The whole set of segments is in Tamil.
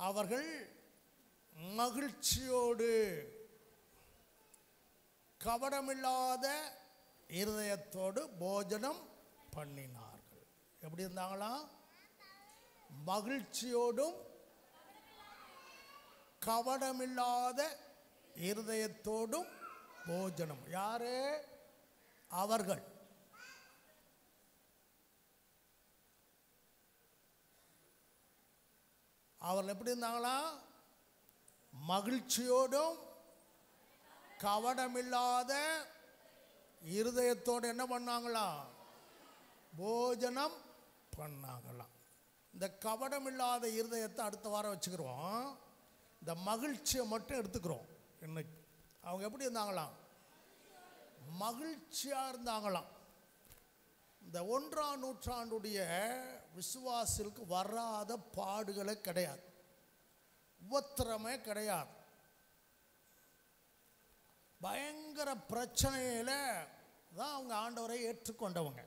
அவர்கள் மகிழ்ச்சியோடு கபடமில்லாத இருதயத்தோடு போஜனம் பண்ணினார்கள். எப்படி இருந்தாங்களாம்? மகிழ்ச்சியோடும் கபடமில்லாத இருதயத்தோடும் போஜனம். யாரு? அவர்கள். அவர்கள் எப்படி இருந்தாங்களா? மகிழ்ச்சியோடும் கவடமில்லாத இருதயத்தோடு என்ன பண்ணாங்களா? போஜனம் பண்ணாங்களாம். இந்த கவடமில்லாத இருதயத்தை அடுத்த வாரம் வச்சுக்கிறோம். இந்த மகிழ்ச்சியை மட்டும் எடுத்துக்கிறோம். இன்னைக்கு அவங்க எப்படி இருந்தாங்களாம்? மகிழ்ச்சியாக இருந்தாங்களாம். இந்த 1ஆம் நூற்றாண்டுடைய விசுவாசிகளுக்கு வராத பாடுகளே கிடையாது, உபத்திரமே கிடையாது. பயங்கர பிரச்சனையில் தான் அவங்க ஆண்டவரை ஏற்றுக்கொண்டவங்க.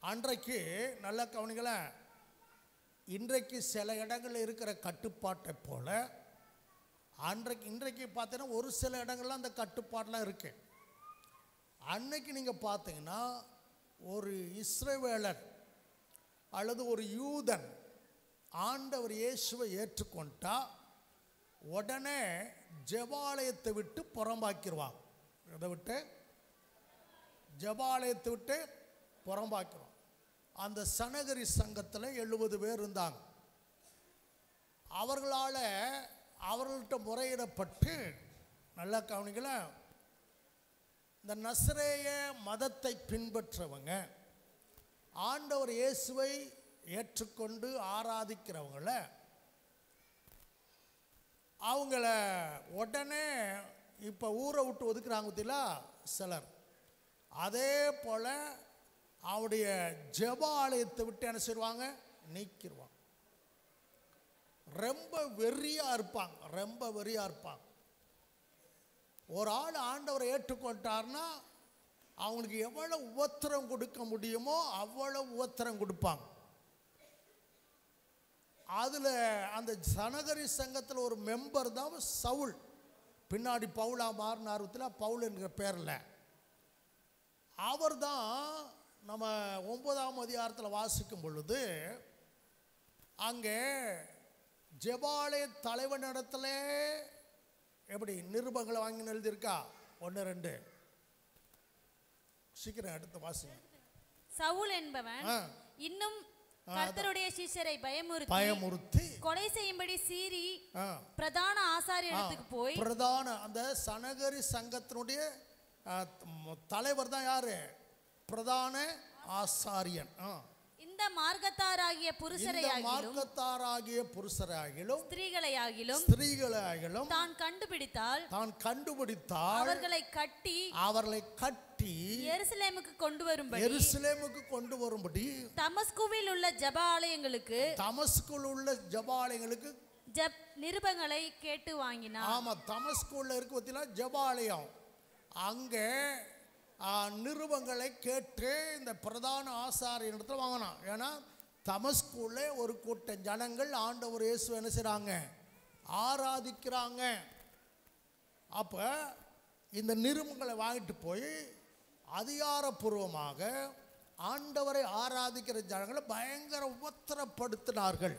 அன்றைக்கு நல்ல கவனிங்கள, இன்றைக்கு சில இடங்களில் இருக்கிற கட்டுப்பாட்டை போல இன்றைக்கு பார்த்தீங்கன்னா ஒரு சில இடங்கள்லாம் அந்த கட்டுப்பாடெலாம் இருக்கு. அன்னைக்கு நீங்கள் பார்த்தீங்கன்னா ஒரு இஸ்ரவேலர் அல்லது ஒரு யூதன் ஆண்டவர் இயேசுவை ஏற்றுக்கொண்டா உடனே ஜெபாலயத்தை விட்டு புறம்பாக்கிடுவாங்க. இதை விட்டு ஜெபாலயத்தை விட்டு புறம்பாக்கிடுவாங்க. அந்த சனகரி சங்கத்தில் 70 பேர் இருந்தாங்க. அவர்கள்ட்ட முறையிடப்பட்டு நல்லா கவனிக்கல, இந்த நசரேய மதத்தை பின்பற்றவங்க ஆண்டவர் இயேசுவை ஏற்றுக்கொண்டு ஆராதிக்கிறவங்கள அவங்கள உடனே இப்போ ஊரை விட்டு ஒதுக்குறாங்க பத்தில சிலர். அதே போல் அவருடைய ஜெப ஆலயத்தை விட்டு என்ன செய்வாங்க? நீக்கிடுவாங்க. ரொம்ப வெறியாக இருப்பாங்க. ஒரு ஆள் ஆண்டவரை ஏற்றுக்கொண்டார்னா அவங்களுக்கு எவ்வளோ உபத்திரம் கொடுக்க முடியுமோ அவ்வளோ உபத்திரம் கொடுப்பாங்க. அதில் அந்த சனகரி சங்கத்தில் ஒரு மெம்பர் தான் சவுல். பின்னாடி பவுலா மாறினார். பவுல் என்கிற பேரில் அவர் தான் நம்ம 9ஆம் அதிகாரத்தில் வாசிக்கும் பொழுது அங்கே ஜெபாலய தலைவனிடத்துல எப்படி நிருபங்களை வாங்கி எழுதியிருக்கா? 1 2 சீக்கிரம் எடுத்து வாசிங்க. சவுல் என்பவன் இன்னும் கர்த்தருடைய சீஷரை பயமுறுத்தி கொலை செய்யும்படி சீறி பிரதான ஆசாரியரிடத்துக்கு போய், பிரதான அந்த சனகரி சங்கத்தினுடைய தலைவர் தான் யாரு? பிரதான ஆசாரியன். இந்த மார்க்கத்தாராகிய புருஷரையாகிலும் ஸ்திரீகளையாகிலும் தான் கண்டுபிடித்தால் அவர்களை கட்டி எருசலேமுக்கு கொண்டு வரும்படி தமஸ்குவில் உள்ள ஜெப ஆலயங்களுக்கு நிருபங்களை கேட்டு வாங்கினார். ஆமா, தமஸ்குல இருக்கு பத்தினா ஜெபாலயம். அங்கே நிருபங்களை கேட்டு இந்த பிரதான ஆசாரியனிடத்தில் வாங்கினான். ஏன்னா தமஸ்குல ஒரு கூட்டம் ஜனங்கள் ஆண்டவர் இயேசு என்ன செய்றாங்க? ஆராதிக்கிறாங்க. அப்போ இந்த நிருபங்களை வாங்கிட்டு போய் அதிகாரப்பூர்வமாக ஆண்டவரை ஆராதிக்கிற ஜனங்களை பயங்கர உபத்திரப்படுத்தினார்கள்.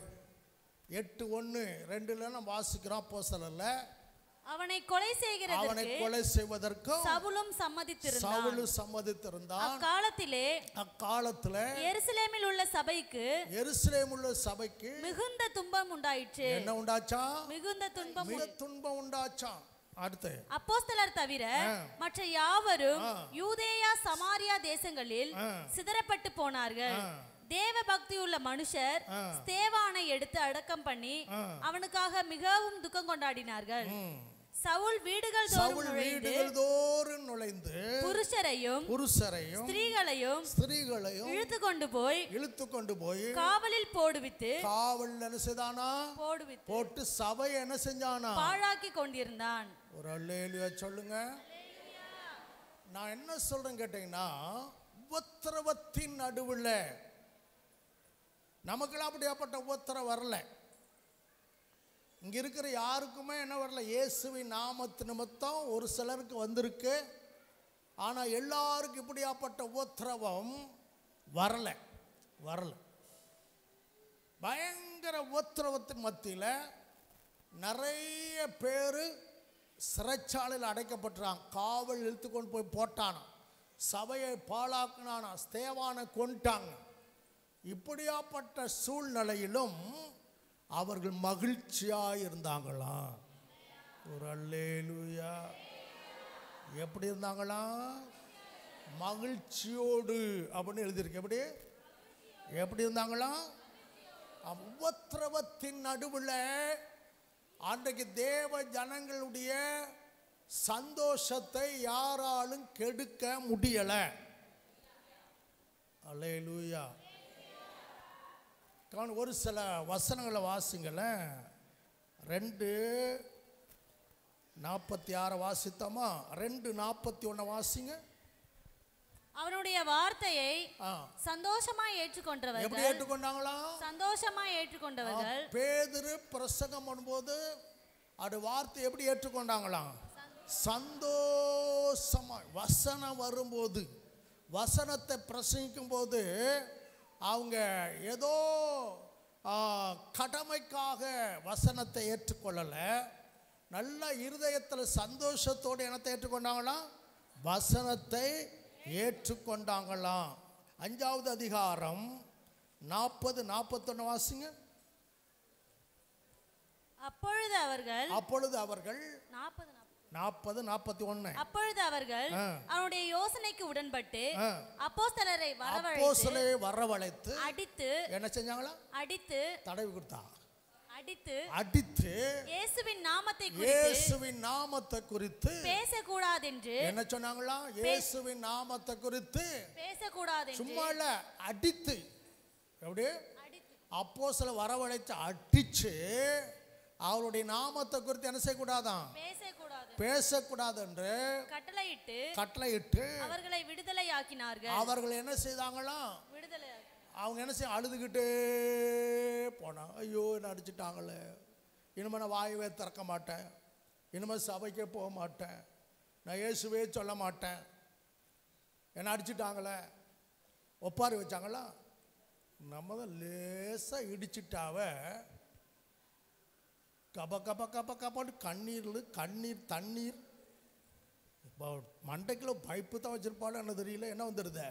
8:1-2 நம்ம வாசிக்கிறோம். அப்போஸ்தலர்ல அவனை கொலை செய்வதற்கு சவுலும் சம்மதித்திருந்தான். அக்காலத்திலே எருசலேமில் உள்ள சபைக்கு மிகுந்த துன்பம் உண்டாயிற்று. என்ன உண்டாச்சா? மிகுந்த துன்பம் உண்டாச்சா. அடுத்து அப்போஸ்தலர் தவிர மற்ற யாவரும் யூதேயா சமாரியா தேசங்களில் சிதறப்பட்டு போனார்கள். தேவ பக்தி உள்ள மனுஷர் ஸ்தேவானை எடுத்து அடக்கம் பண்ணி அவனுக்காக மிகவும் துக்கம் கொண்டாடினார்கள். சவுல் வீடுகள் தோறும் நுழைந்து புருஷரையும் ஸ்திரீகளையும் இழுத்து கொண்டு போய் காவலில் போட்டு சபை என்ன செஞ்சானா? பாழாக்கி கொண்டிருந்தான். ஒரு அல்லேலூயா சொல்லுங்க. நான் என்ன சொல்றேன் கேட்டீங்கன்னா, உபத்திரவத்தின் நடுவில் நமக்கெல்லாம் அப்படியாப்பட்ட உபத்திரம் வரல. இங்கே இருக்கிற யாருக்குமே என்ன வரல, இயேசுவின் நாமத்து நிமித்தம் ஒரு சிலருக்கு வந்திருக்கு. ஆனால் எல்லாருக்கும் இப்படியாப்பட்ட உபத்திரவம் வரல. பயங்கர உபத்திரவத்தின் மத்தியில் நிறைய பேர் சிறைச்சாலையில் அடைக்கப்பட்டுறாங்க. காவல் இழுத்து கொண்டு போய் போட்டானா, சபையை பாழாக்குனானா, ஸ்தேவானை கொண்டாங்க. இப்படியாப்பட்ட சூழ்நிலையிலும் அவர்கள் மகிழ்ச்சியாக இருந்தாங்களாம். ஒரு அல்லேலூயா. எப்படி இருந்தாங்களாம்? மகிழ்ச்சியோடு அப்படின்னு எழுதியிருக்கு. எப்படி இருந்தாங்களாம்? உபத்திரவத்தின் நடுவில் அன்றைக்கு தேவ ஜனங்களுடைய சந்தோஷத்தை யாராலும் கெடுக்க முடியலை. அல்லேலூயா. ஒரு சில வசனங்களை வாசிங்களேன். 2:46 வாசித்தோமா? 2:41 வாசிங்க. அவனுடைய வார்த்தையை சந்தோஷமாய் ஏற்றுக்கொண்டவர்கள். எப்படி ஏற்றுக்கொண்டாங்களா? சந்தோஷமாய் ஏற்றுக்கொண்டவர்கள். பேதுரு பிரசங்கம் பண்ணும்போது அது வார்த்தை எப்படி ஏற்றுக்கொண்டாங்களாம்? சந்தோஷமாய். வசனம் வரும்போது, வசனத்தை பிரசங்கிக்கும் போது அவங்க ஏதோ கடமைக்காக வசனத்தை ஏற்றுக்கொள்ளலை. நல்ல இருதயத்தில் சந்தோஷத்தோடு என்னத்தை ஏற்றுக்கொண்டாங்களாம்? வசனத்தை ஏற்றுக்கொண்டாங்களாம். 5வது அதிகாரம் 40-41 வாசிங்க. அப்பொழுது அவர்கள் 40-41 அப்பொழுது அவர்கள் அவனுடைய யோசனைக்கு உடன்பட்டு அப்போஸ்தலரை வரவழைத்து அடித்து என்ன செஞ்சாங்களா? அடித்து தடவி கொடுத்தா. அடித்து இயேசுவின் நாமத்தை குறித்து பேசக்கூடாது என்று என்ன சொன்னாங்களா? இயேசுவின் நாமத்தை குறித்து பேசக்கூடாது. சும்மா இல்ல, அடித்து. எப்படி? அப்போஸ்தலரை வரவழைத்து அடிச்சு அவருடைய நாமத்தை குறித்து என்ன செய்யக்கூடாதான்? பேசக்கூடாது என்று கட்டளையிட்டு அவர்களை விடுதலையாக்கினார்கள். அவர்கள் என்ன செய்தாங்களா? அவங்க என்ன செய்ய, அழுதுகிட்டே போனாங்க. ஐயோ, என்ன அடிச்சுட்டாங்களே, இனிமேல் நான் வாயவே திறக்க மாட்டேன், இனிமேல் சபைக்கே போக மாட்டேன், நான் இயேசுவே சொல்ல மாட்டேன், என்ன அடிச்சுட்டாங்களே. ஒப்பாரி வச்சாங்களா? நம்ம தான் லேசாக இடிச்சிட்டாவ கப கப கப கபான்னு கண்ணீர் தண்ணீர். இப்போ மண்டைக்குள்ள பைப்பு தான் வச்சிருப்பாள், என்ன தெரியல, என்ன வந்துடுது.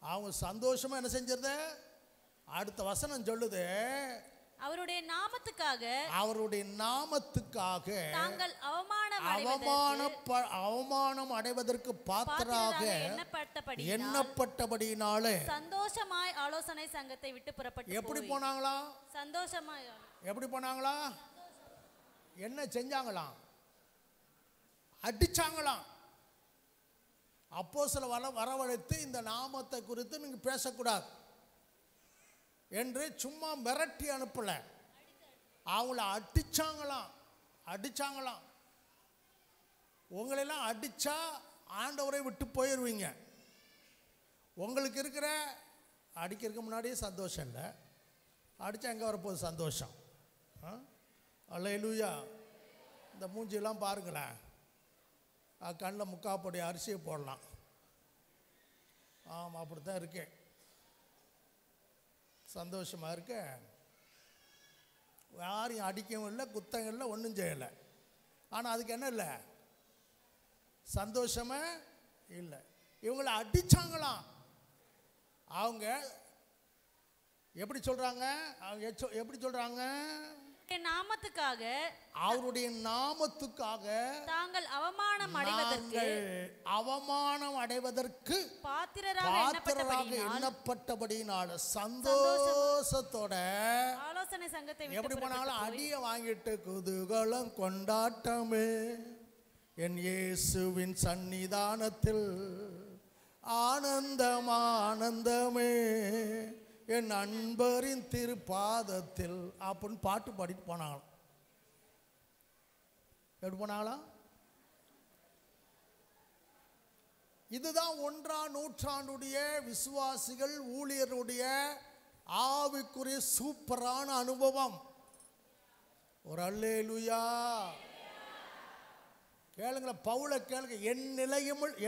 அவங்க சந்தோஷமா என்ன செஞ்சிருது? அடுத்த வசனம் சொல்லுது, அவருடைய நாமத்துக்காக தாங்கள் அவமானம் அடைவதற்கு பாத்திரராக எண்ணப்பட்டபடியினாலே சந்தோஷமாய் ஆலோசனை சங்கத்தை விட்டு புறப்பட்டு எப்படி போனாங்களா? சந்தோஷமாய். எப்படி போனாங்களா? என்ன செஞ்சாங்களாம்? அடிச்சாங்களாம். அப்போஸ்தலரை வரவழைத்து இந்த நாமத்தை குறித்து நீங்க பேசக்கூடாது என்று சும்மா மிரட்டி அனுப்பல, அவங்கள அடிச்சாங்களாம். உங்களெல்லாம் அடிச்சா ஆண்டவரை விட்டு போயிடுவீங்க. உங்களுக்கு இருக்கிற அடிக்கிறதுக்கு முன்னாடியே சந்தோஷம் இல்லை, அடித்தா எங்கே வரப்போகுது சந்தோஷம்? அல்லேலூயா. இந்த மூஞ்சியெல்லாம் பாருங்களேன், கண்ணில் முக்காப்பொடி அரிசியை போடலாம். ஆமாம், அப்படித்தான் இருக்கேன். சந்தோஷமாக இருக்க, யாரையும் அடிக்கவும் இல்லை, குத்தவும் இல்லை, ஒன்றும் செய்யலை. ஆனால் அதுக்கு என்ன இல்லை? சந்தோஷமே இல்லை. இவங்களை அடித்தாங்களாம். அவங்க எப்படி சொல்கிறாங்க? அவருடைய நாமத்துக்காக தாங்கள் அவமானம் அடைவதற்கு பாத்திரராக எண்ணப்பட்டபடியினால சந்தோஷத்தோட ஆலோசனை சங்கத்தை எப்படி போனாலும் அடிய வாங்கிட்டு குதூகலம் கொண்டாட்டமே என் இயேசுவின் சன்னிதானத்தில் ஆனந்தமே என் அன்பரின் திருப்பாதத்தில் அப்படின்னு பாட்டு பாடிட்டு போனாங்களாம். எப்படி போனாங்களாம்? இதுதான் 1ஆம் நூற்றாண்டுடைய விசுவாசிகள் ஊழியருடைய ஆவிக்குரிய சூப்பரான அனுபவம். ஒரு அல்லேலூயா. கேளுங்கள, பவுல கேளுங்க.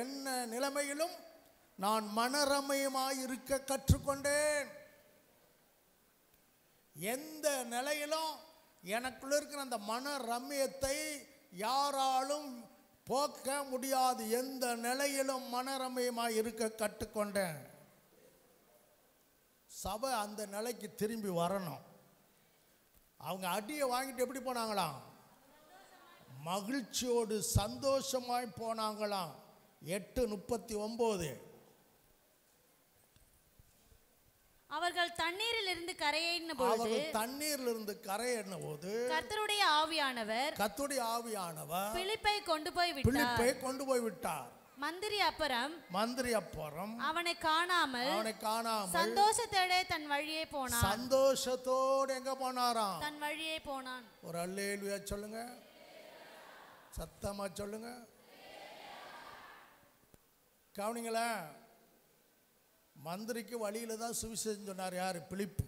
என்ன நிலைமையிலும் நான் மனரம்யமாய் இருக்க கற்றுக்கொண்டேன். எந்த நிலையிலும் எனக்குள்ள இருக்கிற அந்த மன ரம்யத்தை யாராலும் போக்க முடியாது. எந்த நிலையிலும் மனரம்யமாய் இருக்க கற்றுக்கொண்டேன். சபை அந்த நிலைக்கு திரும்பி வரணும். அவங்க அடியை வாங்கிட்டு எப்படி போனாங்களாம்? மகிழ்ச்சியோடு சந்தோஷமாய் போனாங்களாம். 8:39. அவர்கள் தண்ணீரில் இருந்து கரையேறின போது கர்த்தருடைய ஆவியானவர் பிலிப்பை கொண்டு போய் விட்டார். மந்திரி அப்புறம் அவனை காணாமல் சந்தோஷத்தோட தன் வழியே போனான். சந்தோஷத்தோடு எங்க போனாராம்? தன் வழியே போனான். ஒரு அல்லேலூயா சொல்லுங்க, சத்தமா சொல்லுங்க. கவனிங்களா, மந்திரிக்கு வழியில தான் சுவிசேஷம் சொன்னார். யாரு? பிலிப்பு.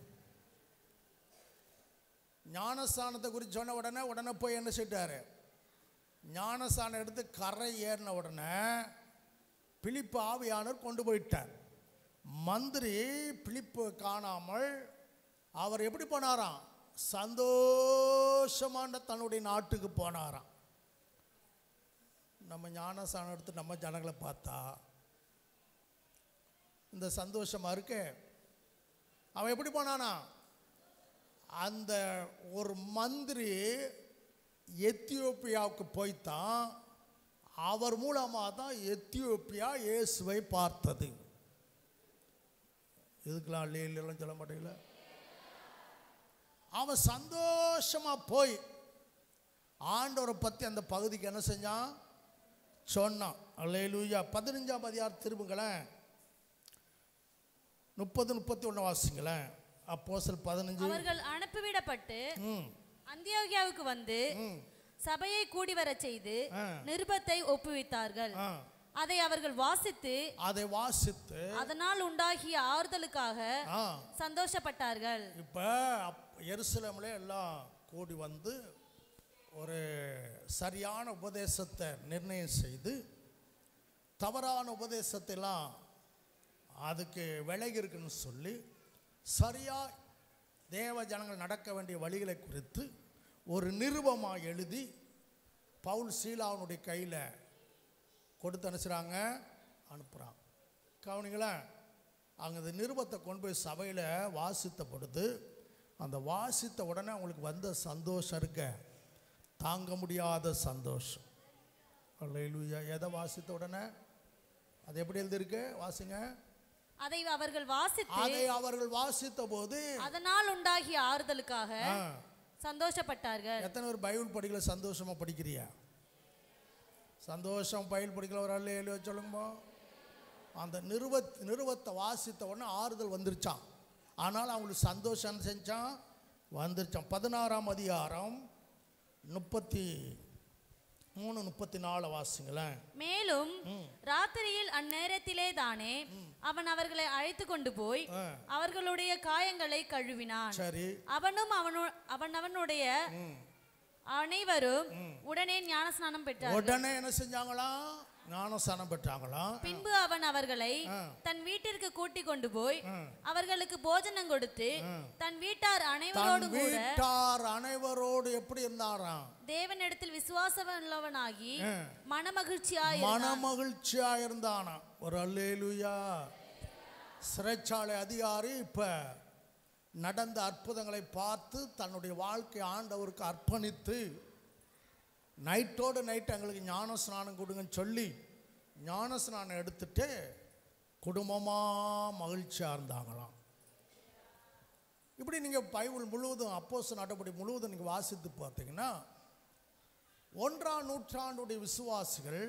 ஞானஸ்தானத்தை குறித்து சொன்ன உடனே போய் என்ன செய்தாரு? ஞானஸ்தானம் எடுத்து கரை ஏறின உடனே பிலிப்பு ஆவியானவர் கொண்டு போயிட்டார். மந்திரி பிலிப்பு காணாமல் அவர் எப்படி போனாராம்? சந்தோஷமான தன்னுடைய நாட்டுக்கு போனாராம். நம்ம ஞானஸ்தானம் எடுத்து நம்ம ஜனங்களை பார்த்தா இந்த சந்தோஷமா இருக்கு. அவன் எப்படி போனானா? அந்த ஒரு மந்திரி எத்தியோப்பியாவுக்கு போய்த்தான். அவர் மூலமாக தான் எத்தியோப்பியா இயேசுவை பார்த்தது. இதுக்கெல்லாம் இல்லைன்னு சொல்ல மாட்டீங்களா? அவன் சந்தோஷமா போய் ஆண்டவரை பற்றி அந்த பகுதிக்கு என்ன செஞ்சான்? சொன்னான். அல்லேலூயா. 15ஆம் அதிகாரம் திரும்புங்களேன். 30-31 வாசிங்களேன். அப்போஸ்தலர் 15. அவர்கள் அனுப்பிவிடப்பட்டு அந்தியோகியாவுக்கு வந்து சபையை கூடி வர செய்து நிருபத்தை ஒப்புவித்தார்கள். அதை அவர்கள் வாசித்து அதனால் உண்டாகிய ஆறுதலுக்காக சந்தோஷப்பட்டார்கள். இப்ப எருசலேம்ல எல்லாம் கூடி வந்து ஒரு சரியான உபதேசத்தை நிர்ணயம் செய்து தவறான உபதேசத்தை எல்லாம் அதுக்கு விலகி இருக்குன்னு சொல்லி சரியா தேவ ஜனங்கள் நடக்க வேண்டிய வழிகளை குறித்து ஒரு நிருபமாக எழுதி பவுல் சீலாவுடைய கையில் கொடுத்து அனுப்புகிறாங்க. கவனிங்களா, அங்கே அந்த நிருபத்தை கொண்டு போய் சபையில் வாசித்த பொழுது அந்த வாசித்த உடனே அவங்களுக்கு வந்த சந்தோஷம் இருக்க தாங்க முடியாத சந்தோஷம். அல்லேலூயா. எதை வாசித்த உடனே? அது எப்படி எழுதிருக்கு? வாசிங்க. அதை அவர்கள் வாசித்த போது அதனால் உண்டாகிய ஆறுதலுக்காக சந்தோஷப்பட்டார்கள். எத்தனை பேர் பைபிள் படிக்கல? சந்தோஷமா படிக்கிறியா? சந்தோஷம் பைபிள் படிக்கல ஒரு அல்லேலூயா சொல்லுங்க. அந்த நிருபத்தை வாசித்த உடனே ஆறுதல் வந்துருச்சான். ஆனால் அவங்களுக்கு சந்தோஷம் செஞ்சான் வந்துருச்சான். 16ஆம் அதிகாரம் 33-34 வாசிங்களேன். மேலும் ராத்திரியில் அந்நேரத்திலே தானே அவன் அவர்களை அழைத்து கொண்டு போய் அவர்களுடைய காயங்களை கழுவினான். சரி. அவனுடைய அனைவரும் உடனே ஞானஸ்நானம் பெற்றார்கள். உடனே என்ன செஞ்சாங்களாம்? ஞானஸ்நானம் பெற்றாங்களாம். பின்பு அவன் அவர்களை தன் வீட்டிற்கு கூட்டி கொண்டு போய் அவர்களுக்கு போஜனம் கொடுத்து தன் வீட்டார் அனைவரோடு எப்படி இருந்தாராம்? தேவனிடத்தில் விசுவாசமுள்ளவனாகி மனமகிழ்ச்சியா இருந்தானா. ஒரு அல்லேலூயா. சிறைச்சாலை அதிகாரி இப்ப நடந்த அற்புதங்களை பார்த்து தன்னுடைய வாழ்க்கை ஆண்டவருக்கு அர்ப்பணித்து நைட்டோடு நைட் எங்களுக்கு ஞான ஸ்நானம் கொடுங்கன்னு சொல்லி ஞான ஸ்நானம் எடுத்துட்டு குடும்பமாக மகிழ்ச்சியாக இருந்தாங்களாம். இப்படி நீங்கள் பைபிள் முழுவதும் அப்போஸ்தலர் நடபடி முழுவதும் நீங்கள் வாசித்து பார்த்தீங்கன்னா 1ஆம் நூற்றாண்டுடைய விசுவாசிகள்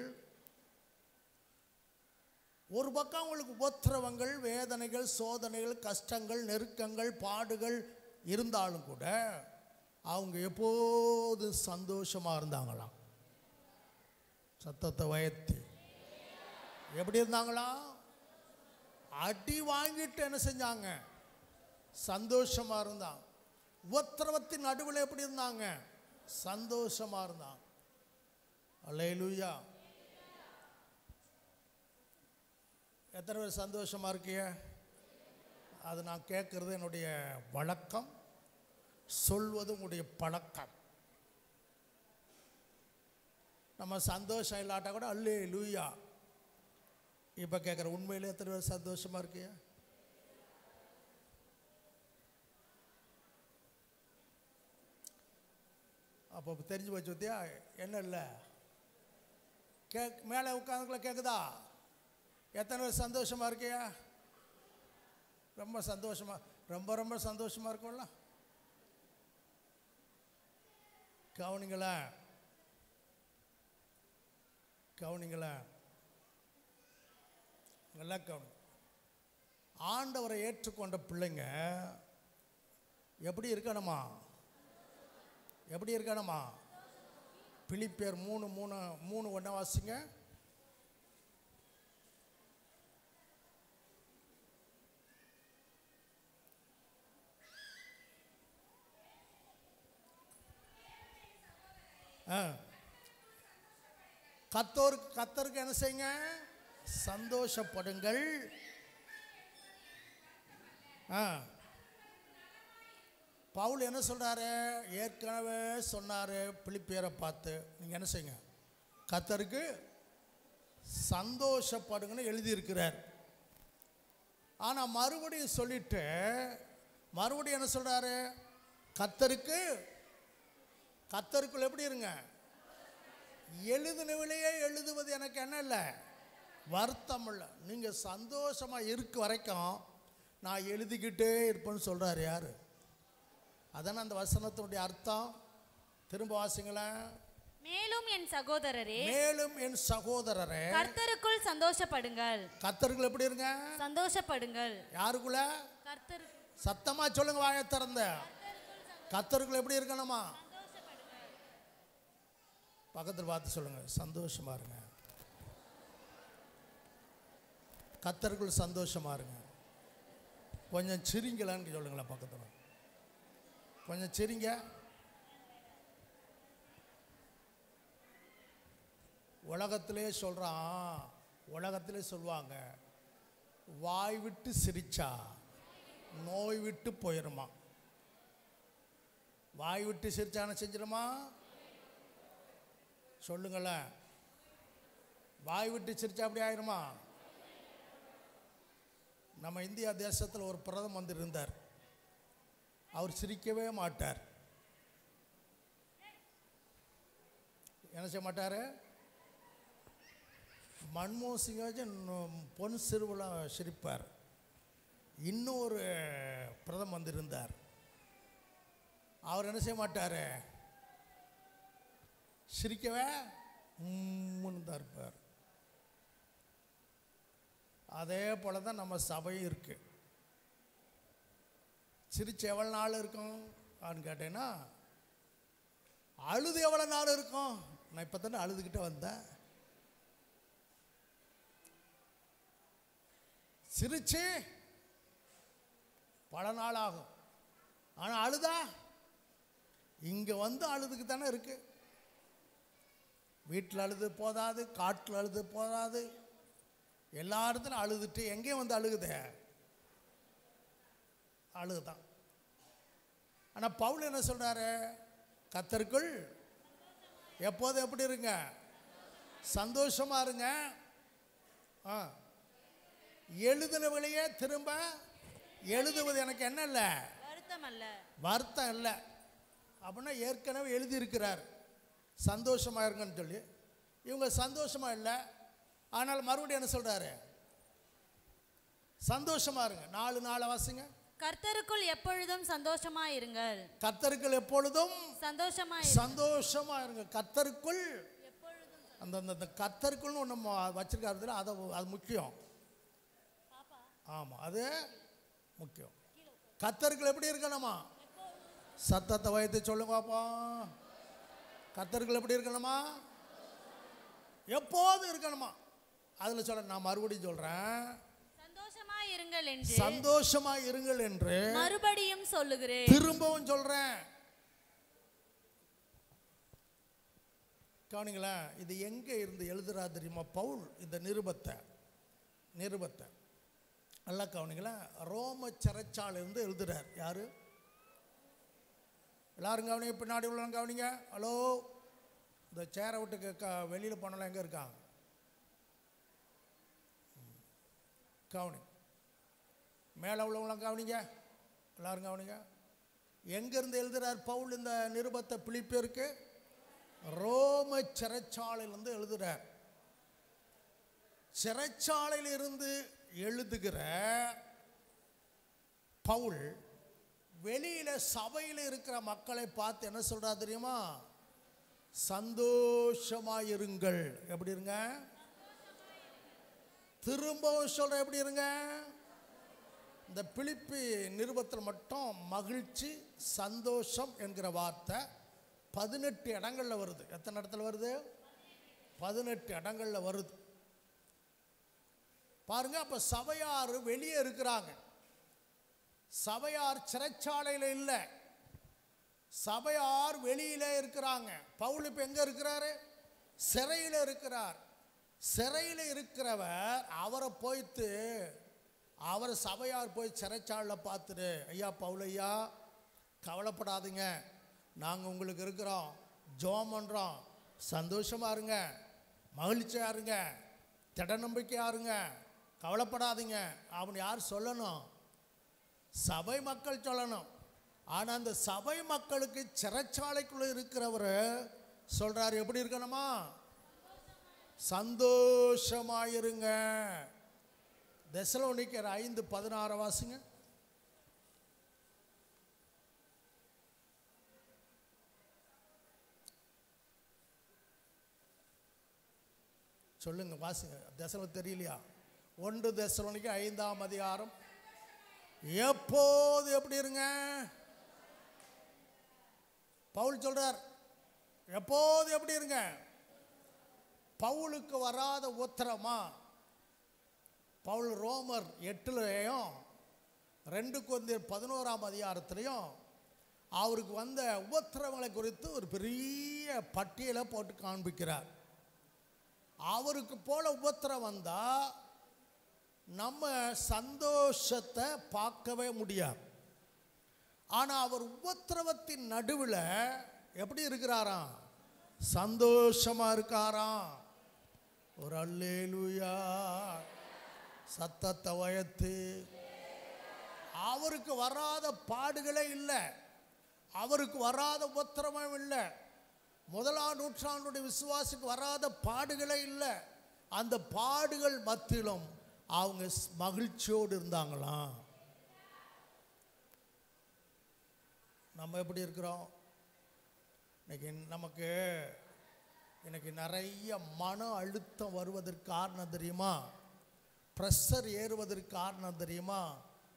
ஒரு பக்கம் அவங்களுக்கு உபத்திரவங்கள், வேதனைகள், சோதனைகள், கஷ்டங்கள், நெருக்கங்கள், பாடுகள் இருந்தாலும் கூட அவங்க எப்போது சந்தோஷமாக இருந்தாங்களாம். சத்தத்தை உயர்த்தி எப்படி இருந்தாங்களா? அடி வாங்கிட்டு என்ன செஞ்சாங்க? சந்தோஷமா இருந்தாங்க. உபத்திரவத்தின் நடுவில் எப்படி இருந்தாங்க? சந்தோஷமா இருந்தாங்க. அல்லேலூயா. எத்தனை பேர் சந்தோஷமா இருக்கீங்க? அது நான் கேட்கறது என்னுடைய வழக்கம், சொல்வது உங்களுடைய பழக்கம். நம்ம சந்தோஷம் இல்லாட்டா கூட அல்லேலூயா. இப்போ கேட்குற உண்மையிலே எத்தனை பேர் சந்தோஷமா இருக்கீங்க? அப்போ தெரிஞ்சு வச்சு பத்தியா என்ன இல்லை மேலே உட்காந்துக்குள்ள கேட்குதா? எத்தனை பேர் சந்தோஷமா இருக்கியா? ரொம்ப சந்தோஷமா, ரொம்ப ரொம்ப சந்தோஷமா இருக்கும்ல. கவனிங்களா கவனிங்களா நல்லா கவனி. ஆண்டவரை ஏற்றுக்கொண்ட பிள்ளைங்க எப்படி இருக்கணுமா? எப்படி இருக்கணுமா? பிலிப்பியர் 3:3 ஒன்றை வாசிங்க. கர்த்தருக்கு என்ன செய்யுங்க? சந்தோஷப்படுங்கள். பவுல் என்ன சொல்றாரு? ஏற்கனவே சொன்னாரு பிலிப்பியரை பார்த்து, நீங்க என்ன செய்யுங்க? கர்த்தருக்கு சந்தோஷப்படுங்கன்னு எழுதியிருக்கிறார். ஆனால் மறுபடியும் சொல்லிட்டு மறுபடியும் என்ன சொல்றாரு? கர்த்தருக்குள் எப்படி இருங்க? எழுதினவிலேயே எழுதுவது எனக்கு என்ன இல்லை, வருத்தம் இல்லை. நீங்கள் சந்தோஷமாக இருக்க வரைக்கும் நான் எழுதிக்கிட்டே இருப்பேன்னு சொல்கிறார். யார்? அதான அந்த வசனத்தினுடைய அர்த்தம். திரும்ப வாசிங்களேன். மேலும் என் சகோதரரே, மேலும் என் சகோதரரே, கர்த்தருக்குள் சந்தோஷப்படுங்கள். கர்த்தருக்குள் எப்படி இருங்க? சந்தோஷப்படுங்கள். யாருக்குள்ள? கர்த்தர். சத்தமா சொல்லுங்க, வாயை திறந்த. கர்த்தருக்குள் எப்படி இருக்கணுமா? பக்கத்தில் பார்த்து சொல்லுங்க, சந்தோஷமா இருங்க. கர்த்தருக்குள் சந்தோஷமா இருங்க. கொஞ்சம் சிரிங்களான்னு சொல்லுங்களேன். பக்கத்தில் கொஞ்சம் சிரிங்க. உலகத்திலே சொல்றான், உலகத்திலே சொல்லுவாங்க, வாய் விட்டு சிரிச்சா நோய் விட்டு போயிருமா. வாய் விட்டு சிரிச்சான செஞ்சிருமா? சொல்லுங்களேன். வாய் விட்டு சிரிச்சா அப்படி ஆயிருமா? நம்ம இந்தியா தேசத்தில் ஒரு பிரதம மந்திரி இருந்தார். அவர் சிரிக்கவே மாட்டார். என்ன செய்ய மாட்டார்? மன்மோகன் சிங்காச்சு பொன் சிறுவிழா சிரிப்பார். இன்னொரு பிரதம மந்திரி இருந்தார். அவர் என்ன செய்ய மாட்டார்? சிரிக்கவே தான் இருப்பார். அதே போல தான் நம்ம சபையும் இருக்கு. சிரிச்சு எவ்வளோ நாள் இருக்கும் அப்படின்னு கேட்டேன்னா, அழுது எவ்வளோ நாள் இருக்கும்? நான் இப்போ தானே அழுதுகிட்டே வந்தேன். சிரிச்சு பல நாள் ஆகும். ஆனால் அழுதா இங்கே வந்து அழுதுக்கு தானே இருக்கு. வீட்டில் அழுது போதாது, காட்டில் அழுது போதாது, எல்லா இடத்துலையும் அழுதுட்டு எங்கேயும் வந்து அழுகுதே, அழுகுதான். ஆனால் பவுல் என்ன சொல்றாரு? கர்த்தருக்குள் எப்போதும் எப்படி இருங்க? சந்தோஷமா இருங்க. எழுதினவளையே திரும்ப எழுதுவது எனக்கு என்ன இல்லை, வருத்தம் இல்லை. அப்படின்னா ஏற்கனவே எழுதியிருக்கிறார் சந்தோஷமா இருங்கன்னு சொல்லி. இவங்க சந்தோஷமா இல்லை. ஆனால் மறுபடியும் என்ன சொல்றாரு? சந்தோஷமா இருங்க. 4 நாள் வாசிங்க. கர்த்தருக்குள் எப்பொழுதும் சந்தோஷமா இருங்கள். கர்த்தருக்குள் எப்பொழுதும் சந்தோஷமா இருங்க. கர்த்தருக்குள் அந்த கர்த்தருக்குள்னு ஒன்று வச்சிருக்காரு. அது முக்கியம். ஆமாம், அது முக்கியம். கர்த்தருக்குள் எப்படி இருக்கணுமா? சத்தத்தை வைத்து சொல்லுங்க பாப்பா. கர்த்தருக்குள் எப்படி இருக்கணுமா? எப்போதும் இருக்கணுமா? அதில் சொல்ல, நான் மறுபடியும் சொல்றேன், சந்தோஷமாய் இருங்கள் என்று சந்தோஷமாய் இருங்கள் என்று மறுபடியும் சொல்லுகிறேன். திரும்பவும் சொல்றேன். கவனிங்களேன், இது எங்க இருந்து எழுதுறா தெரியுமா பவுல்? இந்த நிருபத்தை நல்லா கவனிங்களேன், ரோம சிறைச்சாலை இருந்து எழுதுறார். யாரு? எல்லாரும் கவனிங்க, பின்னாடி உள்ள கவனிங்க. ஹலோ, இந்த சேரை விட்டு வெளியில் போனாலும் எங்கே இருக்காங்க? கவனி. மேலே உள்ளவங்களாம் கவனிங்க, எல்லாரும் கவனிங்க. எங்கேருந்து எழுதுறார் பவுல் இந்த நிருபத்தை பிலிப்பியருக்கு? ரோம சிறைச்சாலையிலிருந்து எழுதுறார். சிறைச்சாலையில் இருந்து எழுதுகிற பவுல் வெளியில சபையில் இருக்கிற மக்களை பார்த்து என்ன சொல்றா தெரியுமா? சந்தோஷமாயிருங்கள். எப்படி இருங்க? திரும்பவும் சொல்ற, எப்படி இருங்க? இந்த பிலிப்பி நிருபத்தில் மட்டும் மகிழ்ச்சி, சந்தோஷம் என்கிற வார்த்தை 18 இடங்கள்ல வருது. எத்தனை இடத்துல வருது? 18 இடங்கள்ல வருது. பாருங்க, அப்ப சபையார் வெளியே இருக்கிறாங்க. சபையார் சிறைச்சாலையில் இல்லை, சபையார் வெளியில இருக்கிறாங்க. பவுல் இப்ப எங்க இருக்கிறாரு? சிறையில் இருக்கிறார். சிறையில் இருக்கிறவர் அவரை போய்த்து, அவர் சபையார் போய் சிறைச்சாலையில் பார்த்துட்டு, ஐயா பவுல் ஐயா, கவலைப்படாதீங்க, நாங்கள் உங்களுக்கு இருக்கிறோம், ஜெபம் பண்ணுறோம், சந்தோஷமா இருங்க, மகிழ்ச்சியா இருங்க, திட நம்பிக்கையா இருங்க, கவலைப்படாதீங்க அப்படின்னு யார் சொல்லணும்? சபை மக்கள் சொல்லணும். ஆனால் அந்த சபை மக்களுக்கு சிறைச்சாலைக்குள்ள இருக்கிறவர் சொல்றாரு, எப்படி இருக்கணுமா? சந்தோஷமாயிருங்க. தெசலோனிக்கர் 5:16 வாசிங்க. சொல்லுங்க, வாசிங்க. தெசலோனிக்கர் தெரியலையா? 1 தெசலோனிக்கர் 5ஆம் அதிகாரம். எப்போது எப்படி இருங்க? பவுல் சொல்றார், எப்போது எப்படி இருங்க? பவுலுக்கு வராத உத்தரமா? பவுல் ரோமர் 8லயும் 2 கொரிந்தியர் 11ஆம் அதிகாரத்திலையும் அவருக்கு வந்த உபத்திரவங்களை குறித்து ஒரு பெரிய பட்டியலை போட்டு காண்பிக்கிறார். அவருக்கு போல உபத்திரம் வந்தா நம்ம சந்தோஷத்தை பார்க்கவே முடியாது. ஆனா அவர் உபத்திரவத்தின் நடுவில் எப்படி இருக்கிறாராம்? சந்தோஷமா இருக்காராம். ஒரு அல்லேலூயா சத்தத்தை உயர்த்து. அவருக்கு வராத பாடுகளே இல்லை, அவருக்கு வராத உபத்திரமும் இல்லை. 1ஆம் நூற்றாண்டுடைய விசுவாசிக்கு வராத பாடுகளே இல்லை. அந்த பாடுகள் மத்தியிலும் அவங்க மகிழ்ச்சியோடு இருந்தாங்களாம். நம்ம எப்படி இருக்கிறோம்? இன்னைக்கு நமக்கு நிறைய மன அழுத்தம் வருவதற்கு காரணம் தெரியுமா? ப்ரெஷர் ஏறுவதற்கு காரணம் தெரியுமா?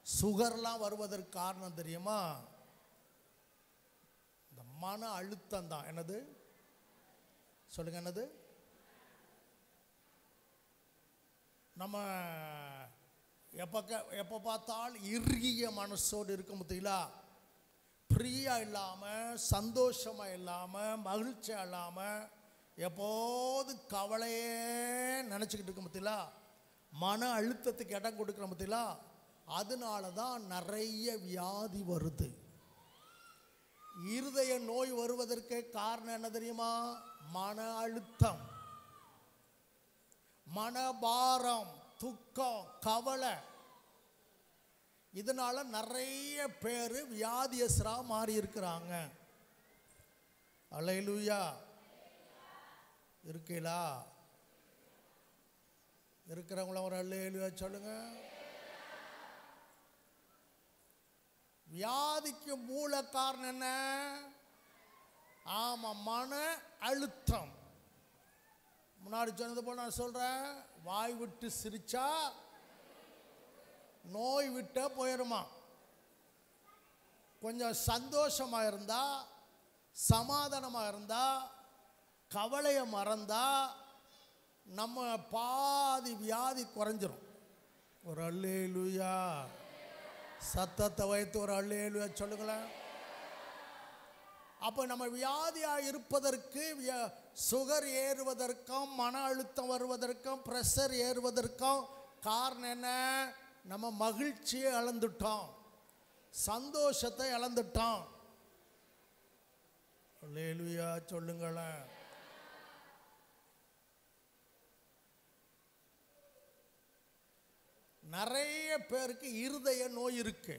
சுகர்லாம் வருவதற்கு காரணம் தெரியுமா? இந்த மன அழுத்தம் தான். என்னது சொல்லுங்க, என்னது? நம்ம எப்போ பார்த்தாலும் இறுகிய மனசோடு இருக்க முடியல, ஃப்ரீயா இல்லாமல், சந்தோஷமாக இல்லாமல், மகிழ்ச்சியாக இல்லாமல், எப்போது கவலையே நினச்சிக்கிட்டு இருக்க முடியல, மன அழுத்தத்துக்கு இடம் கொடுக்குற முடியல. அதனால தான் நிறைய வியாதி வருது. இருதய நோய் வருவதற்கு காரணம் என்ன தெரியுமா? மன அழுத்தம், மனபாரம், துக்கம், கவலை. இதனால நிறைய பேர் வியாதியஸ்ரா மாறி இருக்கிறாங்க. அல்லேலூயா. இருக்கீங்களா? இருக்கிறவங்கள ஒரு அல்லேலூயா சொல்லுங்க. வியாதிக்கு மூல காரணம் என்ன? ஆமா, மன அழுத்தம். முன்னாடி சொன்னது போல நான் சொல்றேன், வாய் விட்டு சிரிச்சா நோய் விட்ட போயிருமா. கொஞ்சம் சந்தோஷமா இருந்தா, சமாதானமா இருந்தா, கவலையை மறந்தா நம்ம பாதி வியாதி குறைஞ்சிரும். ஒரு அல்லேலூயா. சத்தத்தை வைத்து ஒரு அல்லேலூயா சொல்லுங்களேன். அப்போ நம்ம வியாதியாக இருப்பதற்கு, சுகர் ஏறுவதற்கும், மன அழுத்தம் வருவதற்கும், ப்ரெஷர் ஏறுவதற்கும் காரணம் என்ன? நம்ம மகிழ்ச்சியை இழந்துட்டோம், சந்தோஷத்தை இழந்துட்டோம். அல்லேலூயா சொல்லுங்களேன். நிறைய பேருக்கு இருதய நோய் இருக்கு.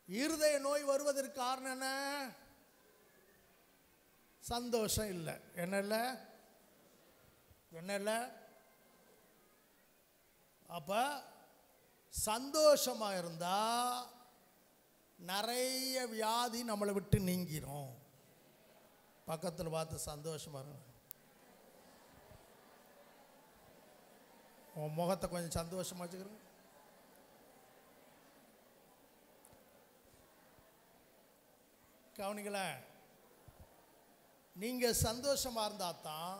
இருதய நோய் வருவதற்கு காரணம் என்ன? சந்தோஷம் இல்லை. என்ன இல்லை? அப்ப சந்தோஷமா இருந்தா நிறைய வியாதி நம்மளை விட்டு நீங்கிரும். பக்கத்தில் பார்த்து சந்தோஷமா இருக்கும். உன் முகத்தை கொஞ்சம் சந்தோஷமா வச்சுக்கிறேன். கவனிங்களேன். நீங்கள் சந்தோஷமாக இருந்தால் தான்,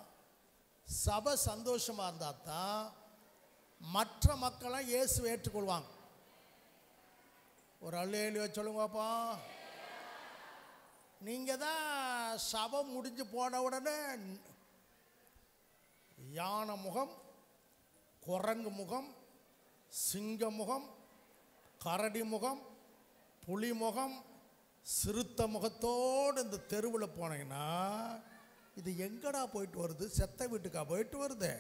சபை சந்தோஷமாக இருந்தால் தான் மற்ற மக்களும் இயேசுவை ஏற்றுக்கொள்வாங்க. ஒரு அல்லேலூயா சொல்லுங்கப்பா. நீங்கள் தான் சபை முடிஞ்சு போன உடனே யானை முகம், குரங்கு முகம், சிங்க முகம், கரடி முகம், புலி முகம், சிறுத்த முகத்தோடு இந்த தெருவில் போனீங்கன்னா இது எங்கடா போயிட்டு வருது? செத்த வீட்டுக்கா போயிட்டு வருது?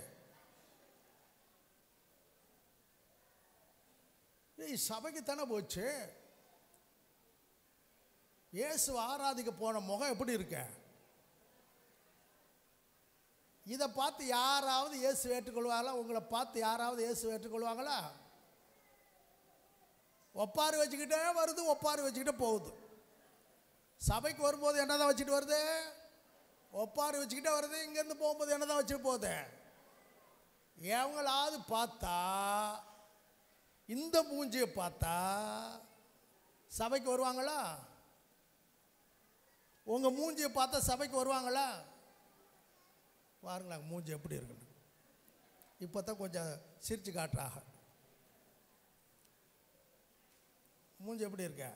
சபைக்கு தானே போச்சு. இயேசு ஆராதிக்க போன முகம் எப்படி இருக்க? இதை பார்த்து யாராவது இயேசு ஏற்றுக்கொள்வாங்களா? உங்களை பார்த்து யாராவது இயேசு ஏற்றுக்கொள்வாங்களா? ஒப்பாரி வச்சுக்கிட்டே வருது, ஒப்பாரி வச்சுக்கிட்டே போகுது. சபைக்கு வரும்போது என்னதான் வச்சுட்டு வருது? ஒப்பாரி வச்சுக்கிட்டே வருது. இங்கேருந்து போகும்போது என்னதான் வச்சுட்டு போகுது? எவங்களாவது பார்த்தா, இந்த மூஞ்சியை பார்த்தா சபைக்கு வருவாங்களா? உங்கள் மூஞ்சியை பார்த்தா சபைக்கு வருவாங்களா? பாருங்களா மூஞ்சி எப்படி இருக்குன்னு. இப்போ தான் கொஞ்சம் சிரிச்சு காட்டுறாங்க. மூஞ்சி எப்படி இருக்க?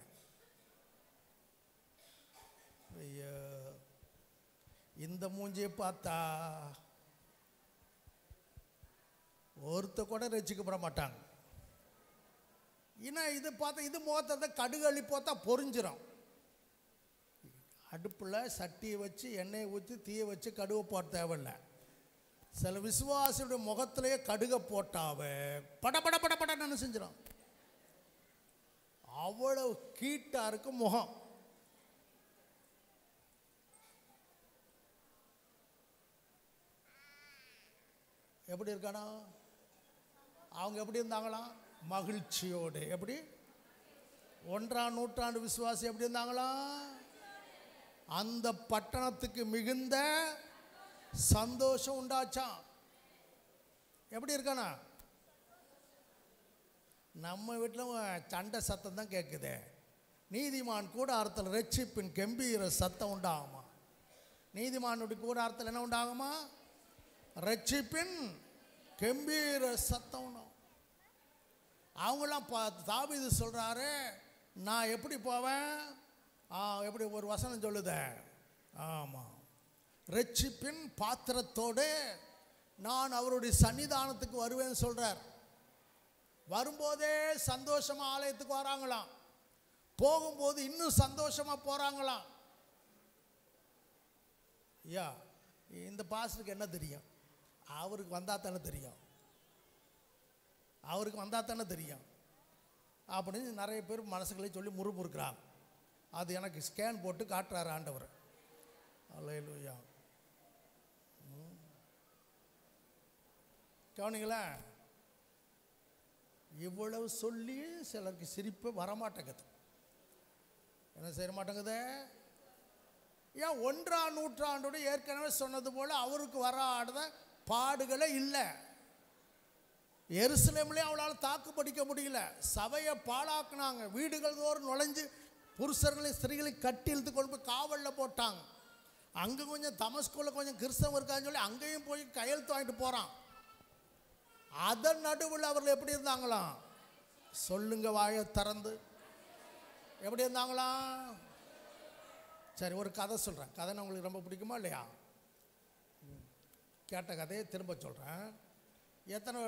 ஐயோ, இந்த மூஞ்சியை பார்த்தா ஒருத்த கூட ரசிக்கப்பட மாட்டாங்க. ஏன்னா இது பார்த்தா, இது முகத்தை கடுகு அள்ளி பார்த்தா பொறிஞ்சிடும். அடுப்பில் சட்டியை வச்சு எண்ணெயை ஊற்றி தீயை வச்சு கடுகு போட தேவையில்லை. சில விசுவாசியுடைய முகத்திலேயே கடுகை போட்டாவே பட பட பட படன்னு செஞ்சிடும். அவ்வளவு கீட்டா இருக்கும் முகம். எப்படி இருக்கானா? அவங்க எப்படி இருந்தாங்களாம்? மகிழ்ச்சியோடு. எப்படி? 1ஆம் நூற்றாண்டு விசுவாசி எப்படி இருந்தாங்களாம்? அந்த பட்டணத்துக்கு மிகுந்த சந்தோஷம் உண்டாச்சான். எப்படி இருக்கானா? நம்ம வீட்டில் சண்டை சத்தம் தான் கேட்குது. நீதிமான் கூடாரத்தில் ரட்சிப்பின் கம்பீர சத்தம் உண்டாகுமா? நீதிமானுடைய கூடாரத்தில் என்ன உண்டாகுமா? ரட்சிப்பின் கம்பீர சத்தம் உண்டாகும். அவங்களாம் தாவீது சொல்கிறாரு, நான் எப்படி போவேன்? எப்படி ஒரு வசனம் சொல்லுத? ஆமாம், ரட்சிப்பின் பாத்திரத்தோடு நான் அவருடைய சன்னிதானத்துக்கு வருவேன்னு சொல்கிறார். வரும்போதே சந்தோஷமாக ஆலயத்துக்கு வராங்களாம், போகும்போது இன்னும் சந்தோஷமாக போகிறாங்களாம். ஐயா, இந்த பாஸ்டருக்கு என்ன தெரியும்? அவருக்கு வந்தால் தானே தெரியும், அவருக்கு வந்தால் தானே தெரியும் அப்படின்னு நிறைய பேர் மனசுகளை சொல்லி முறுமுறுக்கிறாங்க. அது எனக்கு ஸ்கேன் போட்டு காட்டுறாரு ஆண்டவர். அல்லேலூயா. கவனிங்களா, இவ்வளவு சொல்லி சிலருக்கு சிரிப்பு வரமாட்டேங்குது. என்ன செய்ய மாட்டேங்குது? ஏன் 1ஆம் நூற்றாண்டோடு ஏற்கனவே சொன்னது போல் அவருக்கு வராத பாடுகளே இல்லை. எருசலேம்லேயே அவளால் தாக்கு பிடிக்க முடியல. சபையை பாழாக்குனாங்க. வீடுகள் தோறும் நுழைஞ்சு புருஷர்களை ஸ்திரீகளை கட்டி இழுத்து கொண்டு போய் காவலில் போட்டாங்க. அங்கே கொஞ்சம் தமஸ்குல கொஞ்சம் கிறிஸ்தவம் இருக்கான்னு சொல்லி அங்கேயும் போய் கையெழுத்து வாங்கிட்டு போகிறான். அதன் நடுவில் அவர்கள் எப்படி இருந்தாங்களாம்? சொல்லுங்க வாயை திறந்து. எப்படி இருந்தாங்களாம்? சரி, ஒரு கதை சொல்கிறேன். கதை உங்களுக்கு ரொம்ப பிடிக்குமா இல்லையா? கேட்ட கதையை திரும்ப சொல்கிறேன். எத்தனை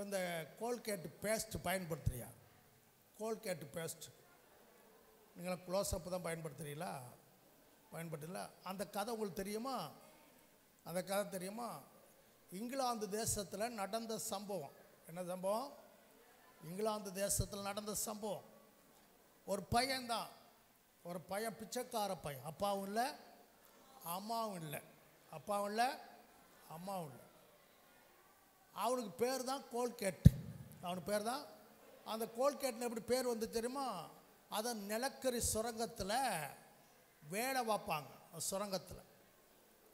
இந்த கோல்கேட் பேஸ்ட் பயன்படுத்துறியா? கோல்கேட் பேஸ்ட் நீங்களாம் க்ளோஸ்அப் தான் பயன்படுத்துறீங்களா? பயன்படுத்தல. அந்த கதை உங்களுக்கு தெரியுமா? அந்த கதை தெரியுமா? இங்கிலாந்து தேசத்தில் நடந்த சம்பவம். என்ன சம்பவம்? இங்கிலாந்து தேசத்தில் நடந்த சம்பவம். ஒரு பையன்தான், ஒரு பையன், பிச்சைக்கார பையன். அப்பாவும் இல்லை அம்மாவும் இல்லை. அப்பாவும் இல்லை அம்மாவும் இல்லை. அவனுக்கு பேர் தான் கோல்கேட். அவனுக்கு பேர் தான். அந்த கோல்கேட்னு எப்படி பேர் வந்து தெரியுமா? அதை நிலக்கரி சுரங்கத்தில் வேலை பார்ப்பாங்க. சுரங்கத்தில்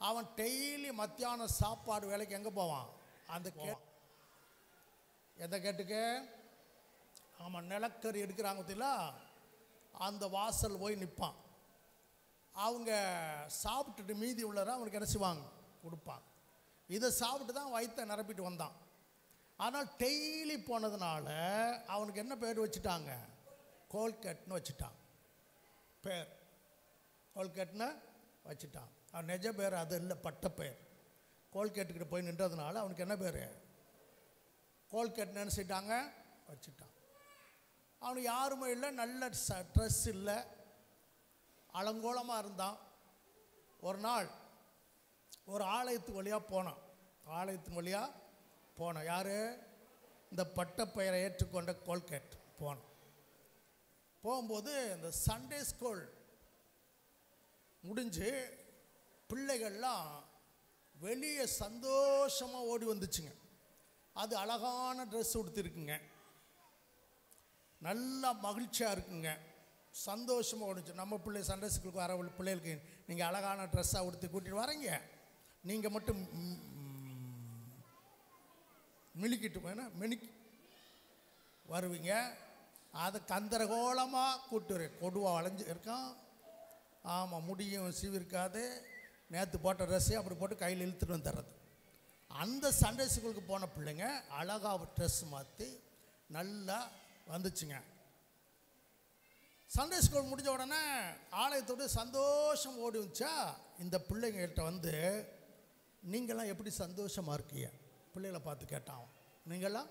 அவன் டெய்லி மத்தியான சாப்பாடு வேலைக்கு எங்கே போவான்? அந்த எந்த கேட்டுக்கு? ஆமாம், நிலக்கரி எடுக்கிறாங்க பார்த்தீங்களா, அந்த வாசல் போய் நிற்பான். அவங்க சாப்பிட்டுட்டு மீதி உள்ளதை அவனுக்கு என்ன செய்வாங்க? கொடுப்பாங்க. இதை சாப்பிட்டு தான் வயிற்றை நிரப்பிட்டு வந்தான். ஆனால் டெய்லி போனதுனால அவனுக்கு என்ன பேர் வச்சுட்டாங்க? கோல்கேட்னு வச்சுட்டான். பேர் கோல்கேட்னு வச்சுட்டான். அவன் நிஜ பேர் அது இல்லை, பட்ட பேர். கோல்கேட்டுக்கிட்ட போய் நின்றதுனால அவனுக்கு என்ன பேர்? கோல்கேட் நினச்சிட்டாங்க, வச்சுட்டான். அவனுக்கு யாருமே இல்லை, நல்ல ட்ரெஸ் இல்லை, அலங்கோலமாக இருந்தான். ஒரு நாள் ஒரு ஆலயத்து வழியாக போனான். ஆலயத்தின் வழியாக போனான். யார்? இந்த பட்ட பெயரை ஏற்றுக்கொண்ட கோல்கேட் போனான். போகும்போது இந்த சண்டே ஸ்கூல் முடிஞ்சு பிள்ளைகள்லாம் வெளியே சந்தோஷமாக ஓடி வந்துச்சுங்க. அது அழகான ட்ரெஸ் உடுத்திருக்குங்க, நல்லா மகிழ்ச்சியாக இருக்குங்க, சந்தோஷமாக ஓடிச்சு. நம்ம பிள்ளை சண்டே ஸ்கூலுக்கு வர பிள்ளைகளுக்கு நீங்கள் அழகான ட்ரெஸ்ஸாக உடுத்தி கூட்டிகிட்டு வரீங்க, நீங்கள் மட்டும் மினுக்கிட்டு வேணா மினுக்கி வருவீங்க. அதை கந்தரகோலமாக கூட்டு கொடுவா வளைஞ்சு இருக்கான். ஆமாம், முடியும் சீவிருக்காது, நேற்று போட்ட ட்ரெஸ்ஸே அப்படி போட்டு கையில் இழுத்துட்டு வந்துடுறது. அந்த சண்டே ஸ்கூலுக்கு போன பிள்ளைங்க அழகாக ட்ரெஸ் மாற்றி நல்லா வந்துச்சுங்க. சண்டே ஸ்கூல் முடிஞ்ச உடனே ஆலயத்தோடு சந்தோஷம் ஓடி வந்துச்சா. இந்த பிள்ளைங்கள்கிட்ட வந்து நீங்களாம் எப்படி சந்தோஷமாக இருக்கீங்க? பிள்ளைகளை பார்த்து கேட்டான். நீங்களாம்?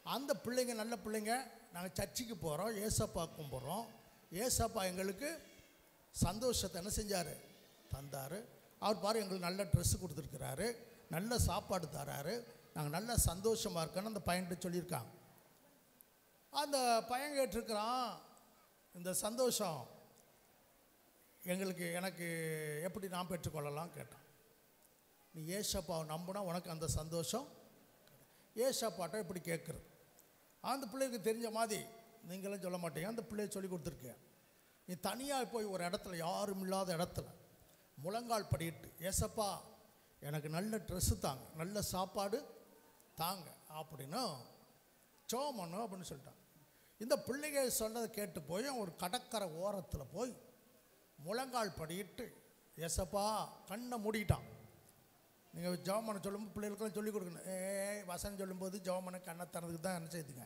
அந்த பிள்ளைங்க நல்ல பிள்ளைங்க, நாங்கள் சர்ச்சுக்கு போகிறோம், ஏசப்பா கும்பிட்றோம், ஏசப்பா எங்களுக்கு சந்தோஷத்தை என்ன செஞ்சார்? தந்தார். அவர் பாரு எங்களுக்கு நல்ல ட்ரெஸ்ஸு கொடுத்துருக்குறாரு, நல்ல சாப்பாடு தராரு, நாங்கள் நல்ல சந்தோஷமாக இருக்கோன்னு அந்த பையன்கிட்ட சொல்லியிருக்காங்க. அந்த பையன் கேட்டிருக்கிறான், இந்த சந்தோஷம் எனக்கு எப்படி நான் பெற்றுக்கொள்ளலாம் கேட்டான். நீ ஏசப்பாவை நம்பினா உனக்கு அந்த சந்தோஷம். ஏசப்பாட்ட இப்படி கேட்குறது. அந்த பிள்ளைக்கு தெரிஞ்ச மாதிரி நீங்களும் சொல்ல மாட்டீங்க, அந்த பிள்ளைய சொல்லி கொடுத்துருக்கேன். நீ தனியாக போய் ஒரு இடத்துல, யாரும் இல்லாத இடத்துல முழங்கால் படிட்டு, ஏசப்பா எனக்கு நல்ல ட்ரெஸ்ஸு தாங்க, நல்ல சாப்பாடு தாங்க அப்படின்னு சோமணும் அப்படின்னு சொல்லிட்டான். இந்த பிள்ளைங்க சொன்னதை கேட்டு போய் ஒரு கடற்கரை ஓரத்தில் போய் முழங்கால் படிட்டு ஏசப்பா கண்ணை மூடிட்டான். நீங்கள் ஜெபம் சொல்லும்போது பிள்ளைகளுக்கெல்லாம் சொல்லிக் கொடுக்கணும். வசனம் சொல்லும்போது ஜெபம் கண்ணை திறந்துக்கு தான் என்ன செய்யுதுங்க.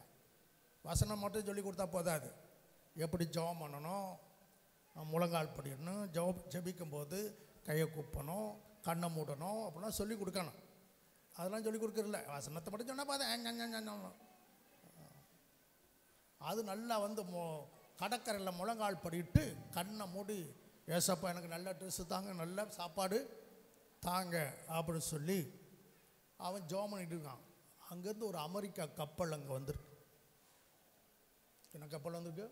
வசனம் மட்டும் சொல்லி கொடுத்தா போதாது, எப்படி ஜெபம் பண்ணணும், முழங்கால் படிக்கணும், ஜெபிக்கும்போது கையை கூப்பணும், கண்ணை மூடணும் அப்படின்னா சொல்லி கொடுக்கணும். அதெல்லாம் சொல்லி கொடுக்குறதில்ல, வசனத்தை மட்டும் சொன்னால் பார்த்தேன். அது நல்லா வந்து கடற்கரையில் முழங்கால் படிட்டு கண்ணை மூடி ஏசப்பா எனக்கு நல்ல ட்ரெஸ்ஸு தாங்க, நல்ல சாப்பாடு தாங்க அப்படின்னு சொல்லி அவன் ஜெபம் பண்ணிட்டு இருக்கான். அங்கேருந்து ஒரு அமெரிக்கா கப்பல் அங்கே வந்துருக்கு. என்ன கப்பல் வந்திருக்கு?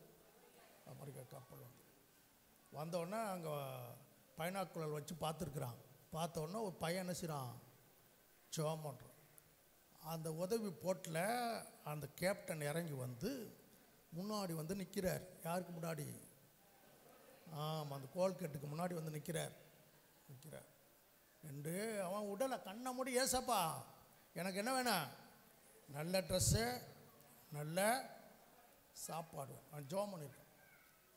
அமெரிக்கா கப்பல் வந்து வந்தோடனே அங்கே பைனாக்குலர் வச்சு பார்த்துருக்குறான். பார்த்தோன்னே ஒரு பையன் என்ன செய்கிறான்? ஜெபம் பண்ணுறான். அந்த உதவி போட்டில் அந்த கேப்டன் இறங்கி வந்து முன்னாடி வந்து நிற்கிறார். யாருக்கு முன்னாடி? ஆமாம், அந்த கோல்கேட்டுக்கு முன்னாடி வந்து நிற்கிறார். என்று அவன் உடலை கண்ணை மூடி ஏசப்பா எனக்கு என்ன வேணும்? நல்ல ட்ரெஸ்ஸு, நல்ல சாப்பாடு. அவன் ஜெபம் பண்ணியிருக்கான்.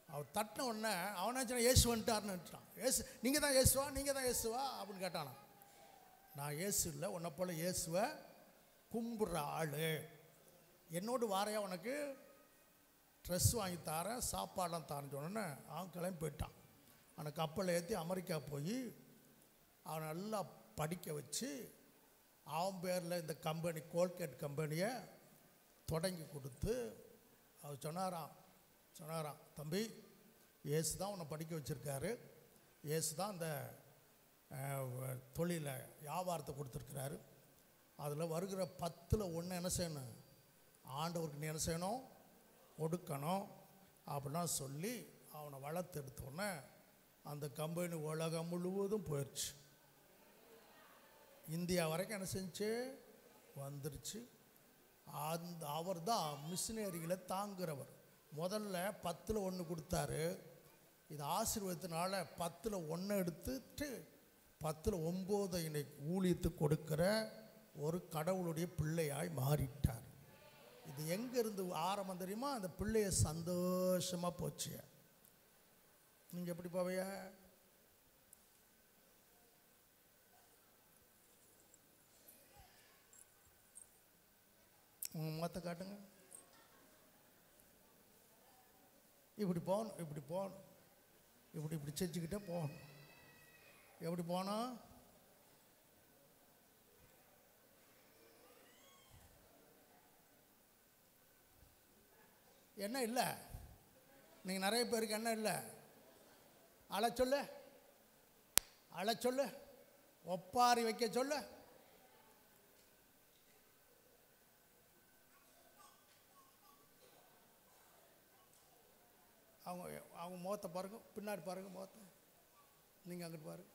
அவன் தட்டின உடனே அவனாச்சும் இயேசு வந்துட்டாருன்னுட்டான். இயேசு நீங்கள் தான் இயேசுவா, நீங்கள் தான் இயேசுவா அப்படின்னு கேட்டானா. நான் இயேசு இல்லை, உன்னை போல் இயேசுவை கும்பிட்ற ஆள். என்னோடு வாரையா, உனக்கு ட்ரெஸ் வாங்கி தரேன், சாப்பாடெலாம் தரேன்னு சொன்னோன்னே அவன் கிளம்பி போயிட்டான். அவனை கப்பலில் ஏற்றி அமெரிக்கா போய் அவனை நல்லா படிக்க வச்சு அவன் பேரில் இந்த கம்பெனி கோல்கேட் கம்பெனியை தொடங்கி கொடுத்து அவர் சொன்னாராம் தம்பி, இயேசு தான் உன்னை படிக்க வச்சுருக்காரு, இயேசு தான் அந்த தொழிலை வியாபாரத்தை கொடுத்துருக்கிறாரு, அதில் வருகிற 10ல் 1 என்ன செய்யணும், ஆண்டவருக்கு நீ என்ன செய்யணும், கொடுக்கணும் அப்படின்னா சொல்லி அவனை வளர்த்து எடுத்தோடனே அந்த கம்பெனி உலகம் முழுவதும் போயிடுச்சு. இந்தியா வரைக்கும் என்ன செஞ்சு வந்துருச்சு. அவர் தான் மிஷினரிகளை தாங்குகிறவர். முதல்ல 10ல் 1 கொடுத்தாரு. இது ஆசீர்வாதத்தினால 10ல் 1 எடுத்துட்டு 10ல் 9 இன்னைக்கு ஊழியத்துக்கு கொடுக்கிற ஒரு கடவுளுடைய பிள்ளையாய் மாறிட்டார். இது எங்கேருந்து ஆரம்பம் தெரியுமா? அந்த பிள்ளைய சந்தோஷமாக போச்சு. நீங்கள் எப்படி போவைய? உங்கள் முகத்தை காட்டுங்க. இப்படி போகணும், இப்படி போகணும், இப்படி செஞ்சுக்கிட்டே போகணும். எப்படி போனோம்? என்ன இல்லை? நீங்கள் நிறைய பேருக்கு என்ன இல்லை? அழ சொல்லு, ஒப்பாரி வைக்க சொல்லு. அவங்க முகத்தை பாருங்க, பின்னாடி பாருங்க முகத்தை. நீங்கள் அங்கிட்டு பாருங்க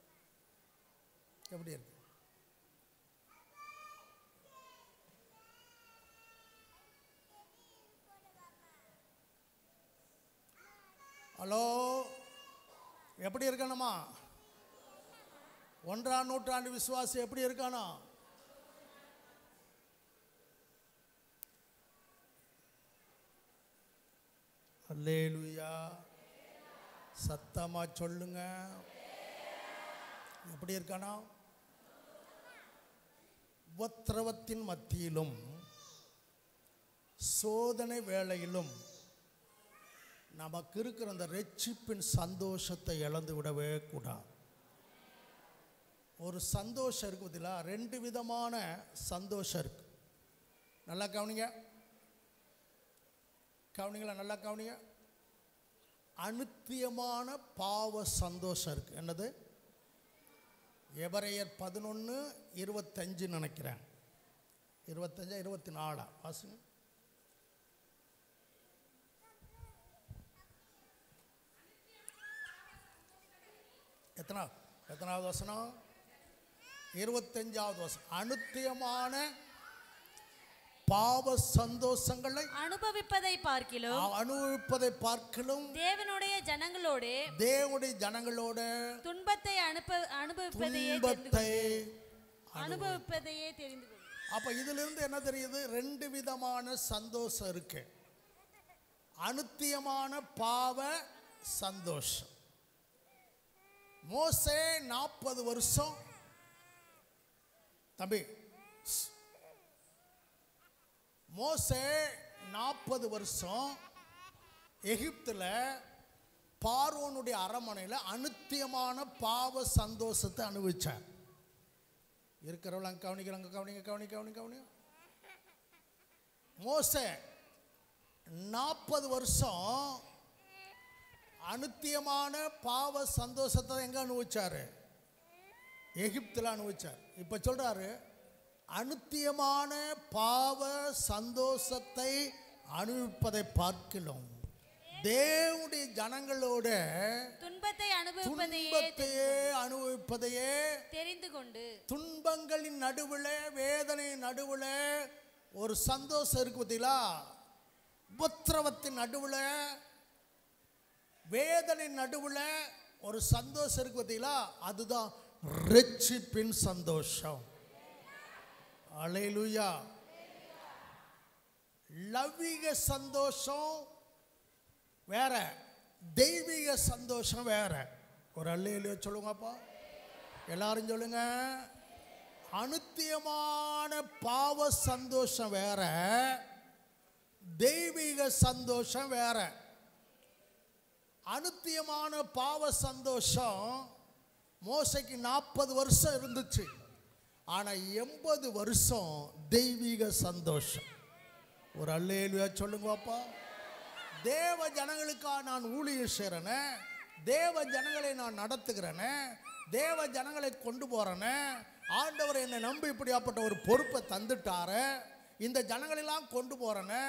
எப்படி இருக்கு. ஹலோ, எப்படி இருக்கணுமா? 1ஆம் நூற்றாண்டு விசுவாசி எப்படி இருக்கானோ? அல்லேலூயா. சத்தமா சொல்லுங்க. எப்படி இருக்கானோ? உபத்திரவத்தின் மத்தியிலும் சோதனை வேளையிலும் நமக்கு இருக்கிற அந்த ரட்சிப்பின் சந்தோஷத்தை இழந்து விடவே கூடாது. ஒரு சந்தோஷம் இருக்கு பார்த்தீங்களா? 2 விதமான சந்தோஷம் இருக்கு. நல்லா கவனிங்களா, நல்லா கவனிங்க. அநித்தியமான பாவ சந்தோஷம் இருக்கு. என்னது? எபிரேயர் 11:25 நினைக்கிறேன். 25 24 வாசுங்க. எத்தனாவது வசனம்? 25வது வசனம். அநித்தியமான பாவ சந்தோஷங்களை அனுபவிப்பதை பார்க்கிலும் தேவனுடைய ஜனங்களோடு துன்பத்தை அனுபவிப்பதையே தெரிந்து கொள். அப்ப இதிலிருந்து என்ன தெரியுது? 2 விதமான சந்தோஷம் இருக்கு. அநித்தியமான பாவ சந்தோஷம். மோசே 40 வருஷம், தம்பி, மோசே 40 வருஷம் எகிப்தில் பார்வோனுடைய அரண்மனையில் அநித்தியமான பாவ சந்தோஷத்தை அனுபவிச்சார். இருக்கிறவங்க கவனிங்க. மோசே 40 வருஷம் அநித்தியமான பாவ சந்தோஷத்தை எங்க அனுபவிச்சாரு? எகிப்தில் அனுபவிச்சார். இப்ப சொல்றாரு, அநித்தியமான பாவ சந்தோஷத்தை அனுபவிப்பதை பார்க்கிறோம் தேவனுடைய ஜனங்களோட துன்பத்தை அனுபவிப்பதையே தெரிந்து கொண்டு. துன்பங்களின் நடுவில், வேதனையின் நடுவில் ஒரு சந்தோஷம் இருக்கு பார்த்தீங்களா? உபத்திரவத்தின் நடுவில், வேதனை நடுவில் ஒரு சந்தோஷம் இருக்கு பார்த்தீங்களா? அதுதான் ரட்சிப்பின் சந்தோஷம். அல்லேலூயா. லௌகிக சந்தோஷம் வேற, தெய்வீக சந்தோஷம் வேற. ஒரு அல்லேலூயா சொல்லுங்கப்பா எல்லாரும் சொல்லுங்க. அநித்தியமான பாவ சந்தோஷம் வேற, தெய்வீக சந்தோஷம் வேற. அநித்தியமான பாவ சந்தோஷம் மோசைக்கு 40 வருஷம் இருந்துச்சு. ஆனால் 80 வருஷம் தெய்வீக சந்தோஷம். ஒரு அல்லேலூயா சொல்லுங்கப்பா. தேவ ஜனங்களுக்காக நான் ஊழியம் செய்கிறேனே, தேவ ஜனங்களை நான் நடத்துகிறேனே, தேவ ஜனங்களை கொண்டு போகிறேனே, ஆண்டவர் என்னை நம்பி இப்படியாப்பட்ட ஒரு பொறுப்பை தந்துட்டாரு, இந்த ஜனங்களெல்லாம் கொண்டு போகிறேனே,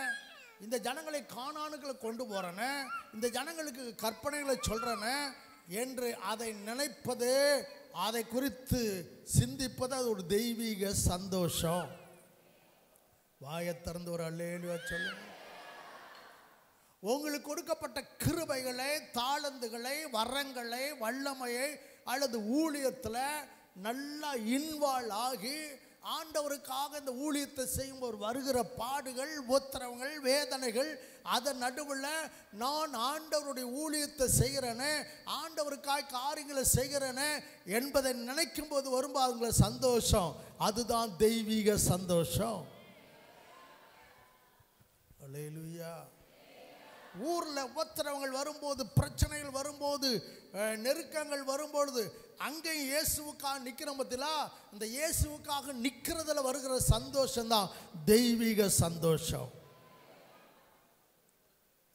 இந்த ஜனங்களை கானானுக்களை கொண்டு போகிறேனே, இந்த ஜனங்களுக்கு கற்பனைகளை சொல்கிறேனே என்று அதை நினைப்பது, அதை குறித்து சிந்திப்பது, அது ஒரு தெய்வீக சந்தோஷம். வாயை திறந்து ஒரு அல்லேலூயா சொல்லுங்க. உங்களுக்கு கொடுக்கப்பட்ட கிருபைகளை, தாளந்துகளை, வரங்களை, வல்லமையை அல்லது ஊழியத்தில் நல்லா இன்வால்வ் ஆகி ஆண்டவருக்காக இந்த ஊழியத்தை செய்யும்போது வருகிற பாடுகள், உத்தரவுகள், வேதனைகள், அதன் நடுவில் நான் ஆண்டவருடைய ஊழியத்தை செய்கிறேனே, ஆண்டவருக்காக காரியங்களை செய்கிறேனே என்பதை நினைக்கும் போது வரும்போது சந்தோஷம், அதுதான் தெய்வீக சந்தோஷம். அல்லேலூயா. ஊரில் உபத்திரவங்கள் வரும்போது, பிரச்சனைகள் வரும்போது, நெருக்கங்கள் வரும்பொழுது அங்கேயும் இயேசுவுக்காக நிற்கிறோம் பார்த்தீங்களா, இந்த இயேசுவுக்காக நிற்கிறதுல வருகிற சந்தோஷம்தான் தெய்வீக சந்தோஷம்.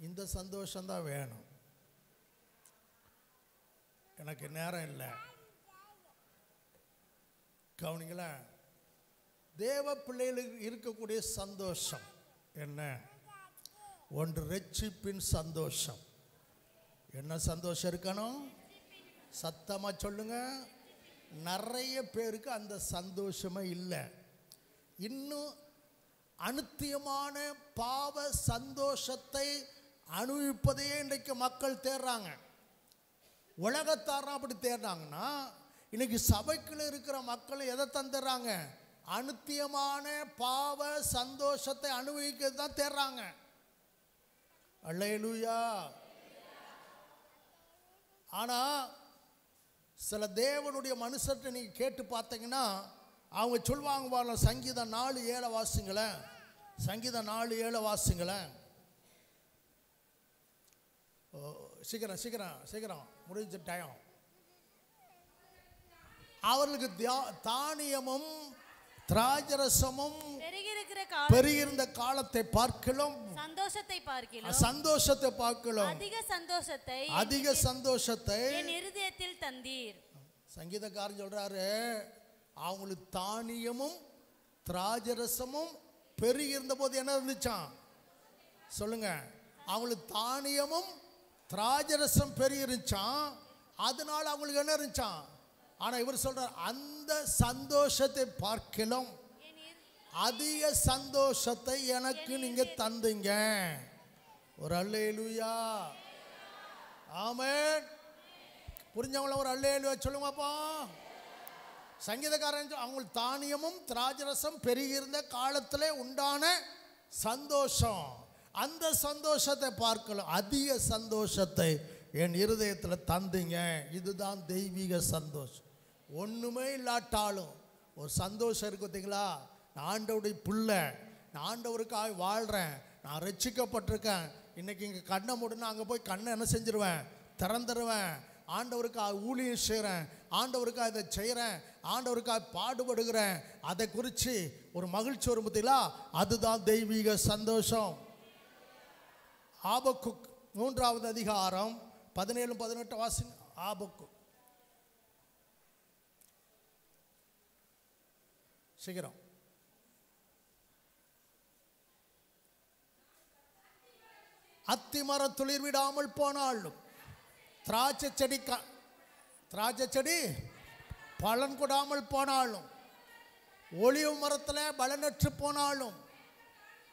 இந்த சந்தோஷம்தான் வேணும். எனக்கு நேரம் இல்லை, கவனிங்களேன். தேவ பிள்ளைகளுக்கு இருக்கக்கூடிய சந்தோஷம் என்ன? ஒன்று ரட்சிப்பின் சந்தோஷம். என்ன சந்தோஷம் இருக்கணும்? சத்தமா சொல்லுங்க. நிறைய பேருக்கு அந்த சந்தோஷமே இல்லை. இன்னும் அநித்தியமான பாவ சந்தோஷத்தை அனுபவிப்பதையே இன்றைக்கு மக்கள் தேடுறாங்க. உலகத்தாரா அப்படி தேடுறாங்கன்னா, இன்னைக்கு சபைக்குள்ள இருக்கிற மக்கள் எதை தந்துடுறாங்க? அநித்தியமான பாவ சந்தோஷத்தை அனுபவிக்கிறது தான் தேடுறாங்க. அல்லேலூயா. ஆனா சில தேவனுடைய மனுஷர்கிட்ட நீங்க கேட்டு பார்த்தீங்கன்னா அவங்க சொல்லுவாங்க, பாருங்க, சங்கீதம் 4:7 வாசிங்களேன். சங்கீதம் 4:7 வாசிங்களேன். சீக்கிரம் சீக்கிரம் சீக்கிரம் முடிஞ்ச டைம். அவர்களுக்கு தானியமும் திராட்சரசமும் பெருகிருந்த காலத்தை பார்க்கலாம், சந்தோஷத்தை பார்க்கலாம், அதிக சந்தோஷத்தை என் இருதயத்தில் தந்தீர். சங்கீதக்காரன் சொல்றாரு, அவங்களுக்கு தானியமும் திராட்சரசமும் பெருகிருந்த போது என்ன இருந்துச்சான்? சொல்லுங்க. அவங்களுக்கு தானியமும் திராட்சரசம் பெருகிருச்சான், அதனால அவங்களுக்கு என்ன இருந்துச்சான்? ஆனா இவர் சொல்றார், அந்த சந்தோஷத்தை பார்க்கலாம் அதிக சந்தோஷத்தை எனக்கு நீங்க தந்தீங்க. ஒரு அல்லேலூயா. ஆமென். புரிஞ்சவங்கள ஒரு அல்லேலூயா சொல்லுங்கப்பா. சங்கீதக்காரன் அவங்களுக்கு தானியமும் திராட்சரசம் பெருகியிருந்த காலத்திலே உண்டான சந்தோஷம், அந்த சந்தோஷத்தை பார்க்கலாம், அதிக சந்தோஷத்தை என் இருதயத்தில் தந்தீங்க. இதுதான் தெய்வீக சந்தோஷம். ஒன்றுமே இல்லாட்டாலும் ஒரு சந்தோஷம் இருக்கு பார்த்தீங்களா? நான் ஆண்டவருடைய பிள்ளை, நான் ஆண்டவருக்காக வாழ்கிறேன், நான் ரட்சிக்கப்பட்டிருக்கேன். இன்றைக்கி இங்கே கண்ணை மூடுனா அங்கே போய் கண்ணை என்ன செஞ்சிருவேன்? திறந்துருவேன். ஆண்டவருக்காக ஊழியம் செய்கிறேன், ஆண்டவருக்காக இதை செய்கிறேன், ஆண்டவருக்காக பாடுபடுகிறேன், அதை குறித்து ஒரு மகிழ்ச்சி வரும் பார்த்தீங்களா? அதுதான் தெய்வீக சந்தோஷம். ஆபக்குக் 3வது அதிகாரம் 17-18 வாசிங்க. ஆபக்குக் சீக்கிரம். அத்திமரம் துளிர் விடாமல் போனாலும், திராட்சை செடி பலன் கொடாமல் போனாலும், ஒலிவ மரத்தில் பலனற்று போனாலும்,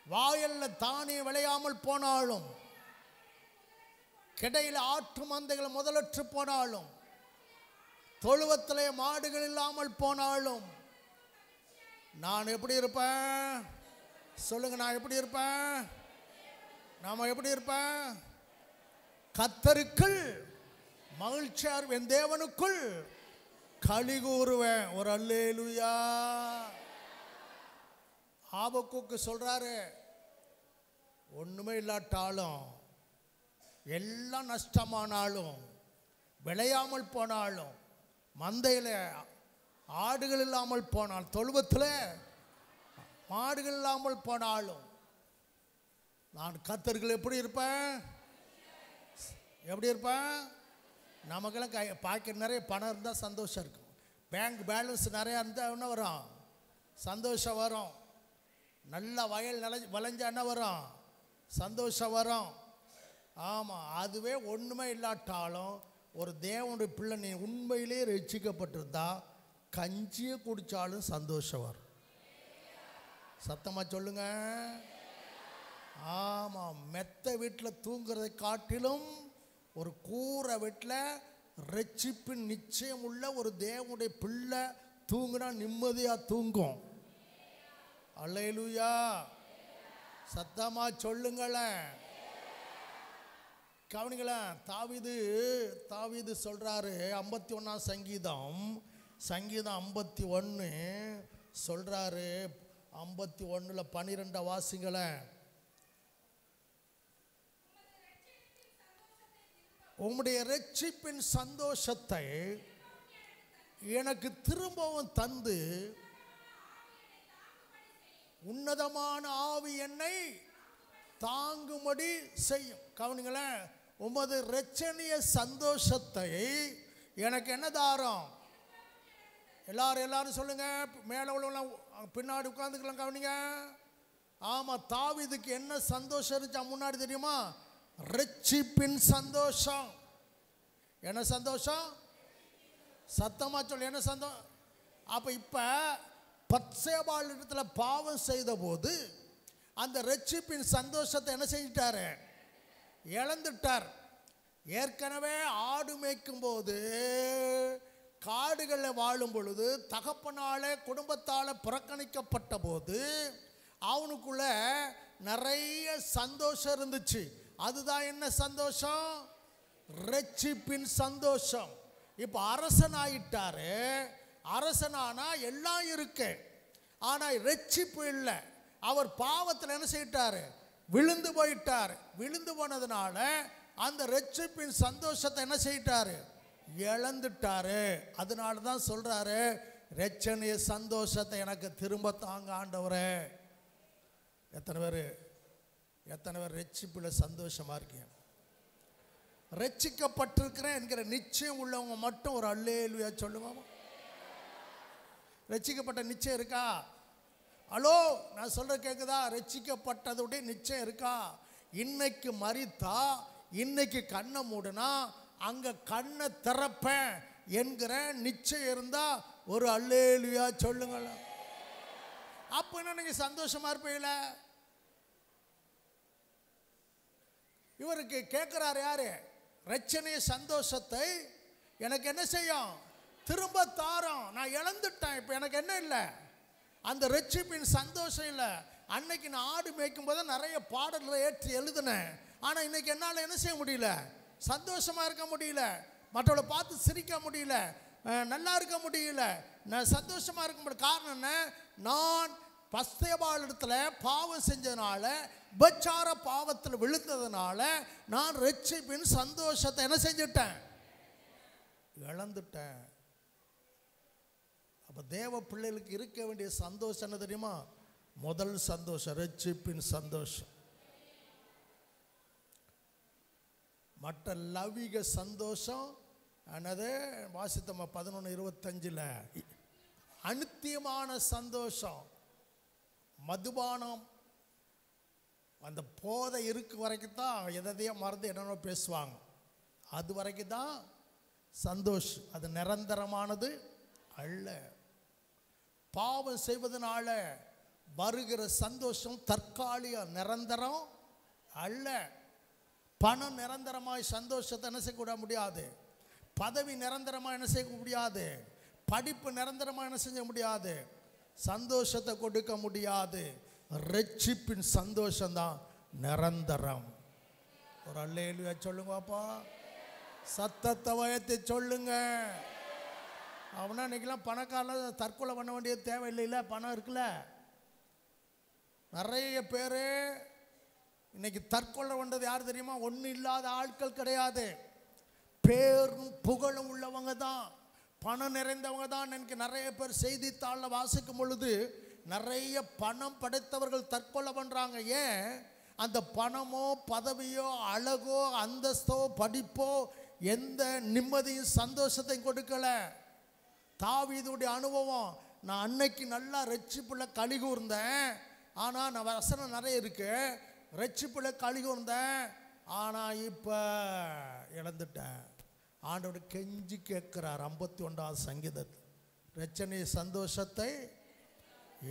வாயல்ல தானியம் விளையாமல் போனாலும், கிடையில் ஆற்று மந்தைகள் முதலற்று போனாலும், தொழுவத்திலே மாடுகள் இல்லாமல் போனாலும், நான் எப்படி இருப்பேன்? சொல்லுங்க. நான் எப்படி இருப்பேன்? நாம எப்படி இருப்பேன்? கர்த்தருக்குள் மகிழ்ச்சியா என் தேவனுக்குள் களி கூறுவேன். ஒரு அல்லேலூயா. ஆபக்குக்கு சொல்றாரு, ஒண்ணுமே இல்லாட்டாலும், எல்லாம் நஷ்டமானாலும், விளையாமல் போனாலும், மந்தையில் ஆடுகள் இல்லாமல் போனால், தொழுவத்தில் மாடுகள் இல்லாமல் போனாலும், நான் கர்த்தருக்குள் எப்படி இருப்பேன்? எப்படி இருப்பேன்? நமக்கெல்லாம் பாக்கெட் நிறைய பணம் இருந்தால் சந்தோஷம் இருக்கும். பேங்க் பேலன்ஸ் நிறையா இருந்தால் என்ன வரும்? சந்தோஷம் வரும். நல்ல வயல் விளைஞ்சா என்ன வரும்? சந்தோஷம் வரும். ஆமாம், அதுவே ஒன்றுமே இல்லாட்டாலும் ஒரு தேவனுடைய பிள்ளை நீ உண்மையிலே ரட்சிக்கப்பட்டிருந்தா கஞ்சியை குடித்தாலும் சந்தோஷம் வரும். சத்தமாக சொல்லுங்க. ஆமாம், மெத்த வீட்டில் தூங்குறதை காட்டிலும் ஒரு கூரை வீட்டில் ரட்சிப்பின் நிச்சயம் உள்ள ஒரு தேவனுடைய பிள்ளை தூங்குனா நிம்மதியாக தூங்கும். அல்லேலூயா. சத்தமா சொல்லுங்களேன். கவனிங்களேன். தாவீது சொல்றாரு, 51 சங்கீதம் 51 சொல்றாரு. 51 12 வாசிங்களேன். உம்முடைய ரட்சிப்பின் சந்தோஷத்தை எனக்கு திரும்பவும் தந்து உன்னதமான ஆவி என்னை தாங்கும்படி செய்யும். கவனிங்களேன். உமது ரட்சணிய சந்தோஷத்தை எனக்கு என்ன தாரம்? எல்லாரும் சொல்லுங்க. மேலே உள்ளவங்க பின்னாடி உட்காந்துக்கலாம். கவனிங்க. ஆமாம், தாவீதுக்கு என்ன சந்தோஷம் இருந்துச்சா முன்னாடி தெரியுமா? ரட்சிப்பின் சந்தோஷம். என்ன சந்தோஷம்? சத்தமா சொல்லு. என்ன சந்தோஷம்? அப்ப இப்ப பத்சேபாள் இடத்துல பாவம் செய்த போது அந்த ரட்சிப்பின் சந்தோஷத்தை என்ன செஞ்சிட்டாரு? இழந்துட்டார். ஏற்கனவே ஆடு மேய்க்கும் போது, காடுகளில் வாழும் பொழுது, தகப்பனால குடும்பத்தால் புறக்கணிக்கப்பட்ட போது அவனுக்குள்ள நிறைய சந்தோஷம் இருந்துச்சு. அதுதான் என்ன சந்தோஷம்? ரட்சிப்பின் சந்தோஷம். இப்போ அரசன் ஆயிட்டாரு. அரசனானா எல்லாம் இருக்கு, ஆனா ரட்சிப்பு இல்லை. அவர் பாவத்தில் என்ன செய்யிட்டாரு? விழுந்து போயிட்டார். விழுந்து போனதுனால அந்த ரட்சிப்பின் சந்தோஷத்தை என்ன செய்யிட்டாரு? இழந்துட்டாரு. அதனால தான் சொல்றாரு, ரட்சணிய சந்தோஷத்தை எனக்கு திரும்ப தாங்க ஆண்டவரே. எத்தனை பேர் ரட்சிப்பில் சந்தோஷமா இருக்கீங்க? ரட்சிக்கப்பட்டிருக்கிறேன் என்கிற நிச்சயம் உள்ளவங்க மட்டும் ஒரு அல்லேலூயா சொல்லுவாங்க. ரட்சிக்கப்பட்ட நிச்சயம் இருக்கா? ஹலோ, நான் சொல்ற கேக்குதா? ரட்சிக்கப்பட்டதுடைய நிச்சயம் இருக்கா? இன்னைக்கு மரித்தா, இன்னைக்கு கண்ணை மூடுனா அங்க கண்ணை திறப்பேன் என்கிற நிச்சயம் இருந்தா ஒரு அல்லேலூயா சொல்லுங்கள. அப்ப என்ன நீங்க சந்தோஷமா இருப்பீங்கள? இவருக்கு கேட்கிறார் யாரு? ரட்சணிய சந்தோஷத்தை எனக்கு என்ன செய்யும்? திரும்ப தாரம். நான் இழந்துட்டேன். இப்போ எனக்கு என்ன இல்லை? அந்த ரட்சிப்பின் சந்தோஷம் இல்லை. அன்னைக்கு நான் ஆடு மேய்க்கும் போது நிறைய பாடல்களை ஏற்றி எழுதினேன். ஆனால் இன்னைக்கு என்னால் என்ன செய்ய முடியல? சந்தோஷமாக இருக்க முடியல. மற்றவளை பார்த்து சிரிக்க முடியல. நல்லா இருக்க முடியல. நான் சந்தோஷமாக இருக்க முடியல. காரணம் என்ன? நான் பஸ்தேபாள் இடத்துல பாவம் செஞ்சதுனால, உபச்சார பாவத்தில் விழுந்ததுனால நான் ரட்சிப்பின் சந்தோஷத்தை என்ன செஞ்சுட்டேன்? இழந்துட்டேன். அப்ப தேவ பிள்ளைகளுக்கு இருக்க வேண்டிய சந்தோஷம் என்ன தெரியுமா? முதல் சந்தோஷம் ரட்சிப்பின் சந்தோஷம். மற்ற லௌகிக சந்தோஷம் என்னது? வாசித்தமா 11:25 அநித்தியமான சந்தோஷம். மதுபானம், அந்த போதை இருக்கு வரைக்கும் தான் எதையோ மறந்து என்னென்ன பேசுவாங்க. அது வரைக்கும் தான் சந்தோஷம். அது நிரந்தரமானது அல்ல. பாவம் செய்வதனால வருகிற சந்தோஷம் தற்காலிக, நிரந்தரம் அல்ல. பணம் நிரந்தரமாய் சந்தோஷத்தை என்ன செய்ய முடியாது. பதவி நிரந்தரமாக என்ன செய்ய முடியாது. படிப்பு நிரந்தரமாக என்ன செய்ய முடியாது. சந்தோஷத்தை கொடுக்க முடியாது. ரட்சிப்பின் சந்தோஷம்தான் நிரந்தரம். ஒரு அல்லேலூயா சொல்லுங்கப்பா. சத்தத்தை உயர்த்தி சொல்லுங்க. அவனா இன்னைக்கெல்லாம் பணக்காரன் தற்கொலை பண்ண வேண்டியது தேவையில்லைல்ல, பணம் இருக்குல்ல. நிறைய பேர் இன்னைக்கு தற்கொலை பண்ணது யார் தெரியுமா? ஒன்றும் இல்லாத ஆட்கள் கிடையாது, பேரும் புகழும் உள்ளவங்க தான், பணம் நிறைந்தவங்க தான். எனக்கு நிறைய பேர் செய்தித்தாளில் வாசிக்கும் பொழுது நிறைய பணம் படைத்தவர்கள் தற்கொலை பண்ணுறாங்க. ஏன்? அந்த பணமோ பதவியோ அழகோ அந்தஸ்தோ படிப்போ எந்த நிம்மதியும் சந்தோஷத்தையும் கொடுக்கல. தாவீதுடைய அனுபவம், நான் அன்னைக்கு நல்லா ரட்சிப்புல களி கூர்ந்தேன், ஆனால் நான் வசனம் நிறைய இருக்கு, ரட்சிப்புல களி கூர்ந்தேன், ஆனால் இப்போ இழந்துட்டேன். ஆண்டவர் கெஞ்சி கேட்கிறார் 51ஆம் சங்கீதத்தில், ரட்சணை சந்தோஷத்தை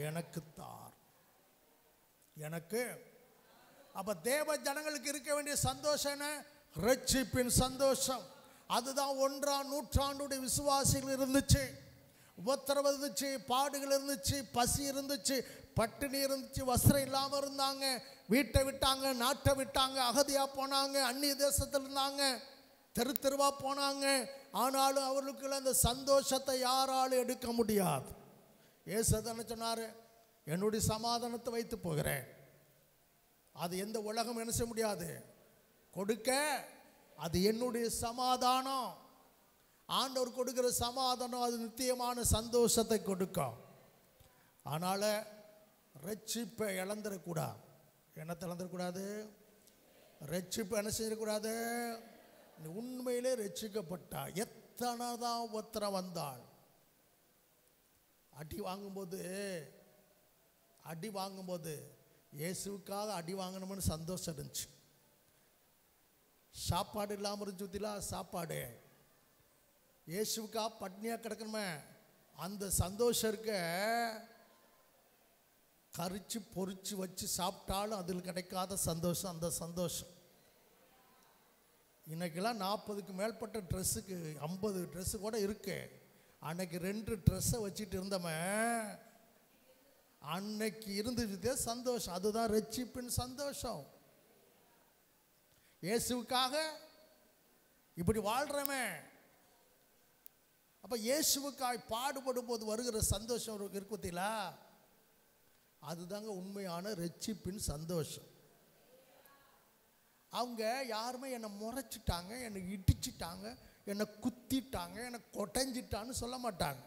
எனக்கு தார், எனக்கு. அப்ப தேவ ஜனங்களுக்கு இருக்க வேண்டிய சந்தோஷம் என்ன? ரட்சிப்பின் சந்தோஷம். அதுதான் 1ஆம் நூற்றாண்டுடைய விசுவாசிகள் இருந்துச்சு. உபத்திரவம் இருந்துச்சு, பாடுகள் இருந்துச்சு, பசி இருந்துச்சு, பட்டினி இருந்துச்சு, வஸ்திரம் இல்லாமல் இருந்தாங்க, வீட்டை விட்டாங்க, நாட்டை விட்டாங்க, அகதியா போனாங்க, அந்நிய தேசத்தில் இருந்தாங்க, தெரு தெருவா போனாங்க. ஆனாலும் அவர்களுக்குள்ள அந்த சந்தோஷத்தை யாராலும் எடுக்க முடியாது. இயேசு என்ன சொன்னார்? என்னுடைய சமாதானத்தை வைத்து போகிறேன், அது எந்த உலகம் என்ன செய்ய முடியாது கொடுக்க, அது என்னுடைய சமாதானம். ஆண்டவர் கொடுக்கிற சமாதானம் அது நித்தியமான சந்தோஷத்தை கொடுக்கும். அதனால் ரட்சிப்பை இழந்துடக்கூடாது. என்னத்தை இழந்துடக்கூடாது? ரட்சிப்பை என்ன செய்யக்கூடாது? உண்மையிலே ரட்சிக்கப்பட்டா எத்தனை தான் உத்தரம் வந்தாள், அடி வாங்கும்போது இயேசுக்காக அடி வாங்கணும்னு சந்தோஷம் இருந்துச்சு. சாப்பாடு இல்லாமல் இருந்துச்சுல, சாப்பாடு இயேசுக்காக பட்னியாக கிடக்கணுமே, அந்த சந்தோஷம் இருக்க. கரிச்சு பொறிச்சு வச்சு சாப்பிட்டாலும் அதில் கிடைக்காத சந்தோஷம் அந்த சந்தோஷம். இன்னைக்கெல்லாம் 40க்கு மேற்பட்ட ட்ரெஸ்ஸுக்கு 50 ட்ரெஸ்ஸு கூட இருக்கு. அன்னைக்கு 2 ட்ரெஸ்ஸை வச்சுட்டு இருந்தவன் அன்னைக்கு இருந்துச்சு சந்தோஷம். அதுதான் ரட்சிப்பின் சந்தோஷம். இயேசுவுக்காக இப்படி வாழ்றமே. அப்ப இயேசுவுக்காய் பாடுபடும் போது வருகிற சந்தோஷம் இருக்குதீங்களா? அதுதாங்க உண்மையான ரட்சிப்பின் சந்தோஷம். அவங்க யாருமே என்னை முறைச்சிட்டாங்க, என்னை இடிச்சிட்டாங்க, என்னை குத்திட்டாங்க, என்னை கொடைஞ்சிட்டான்னு சொல்ல மாட்டாங்க.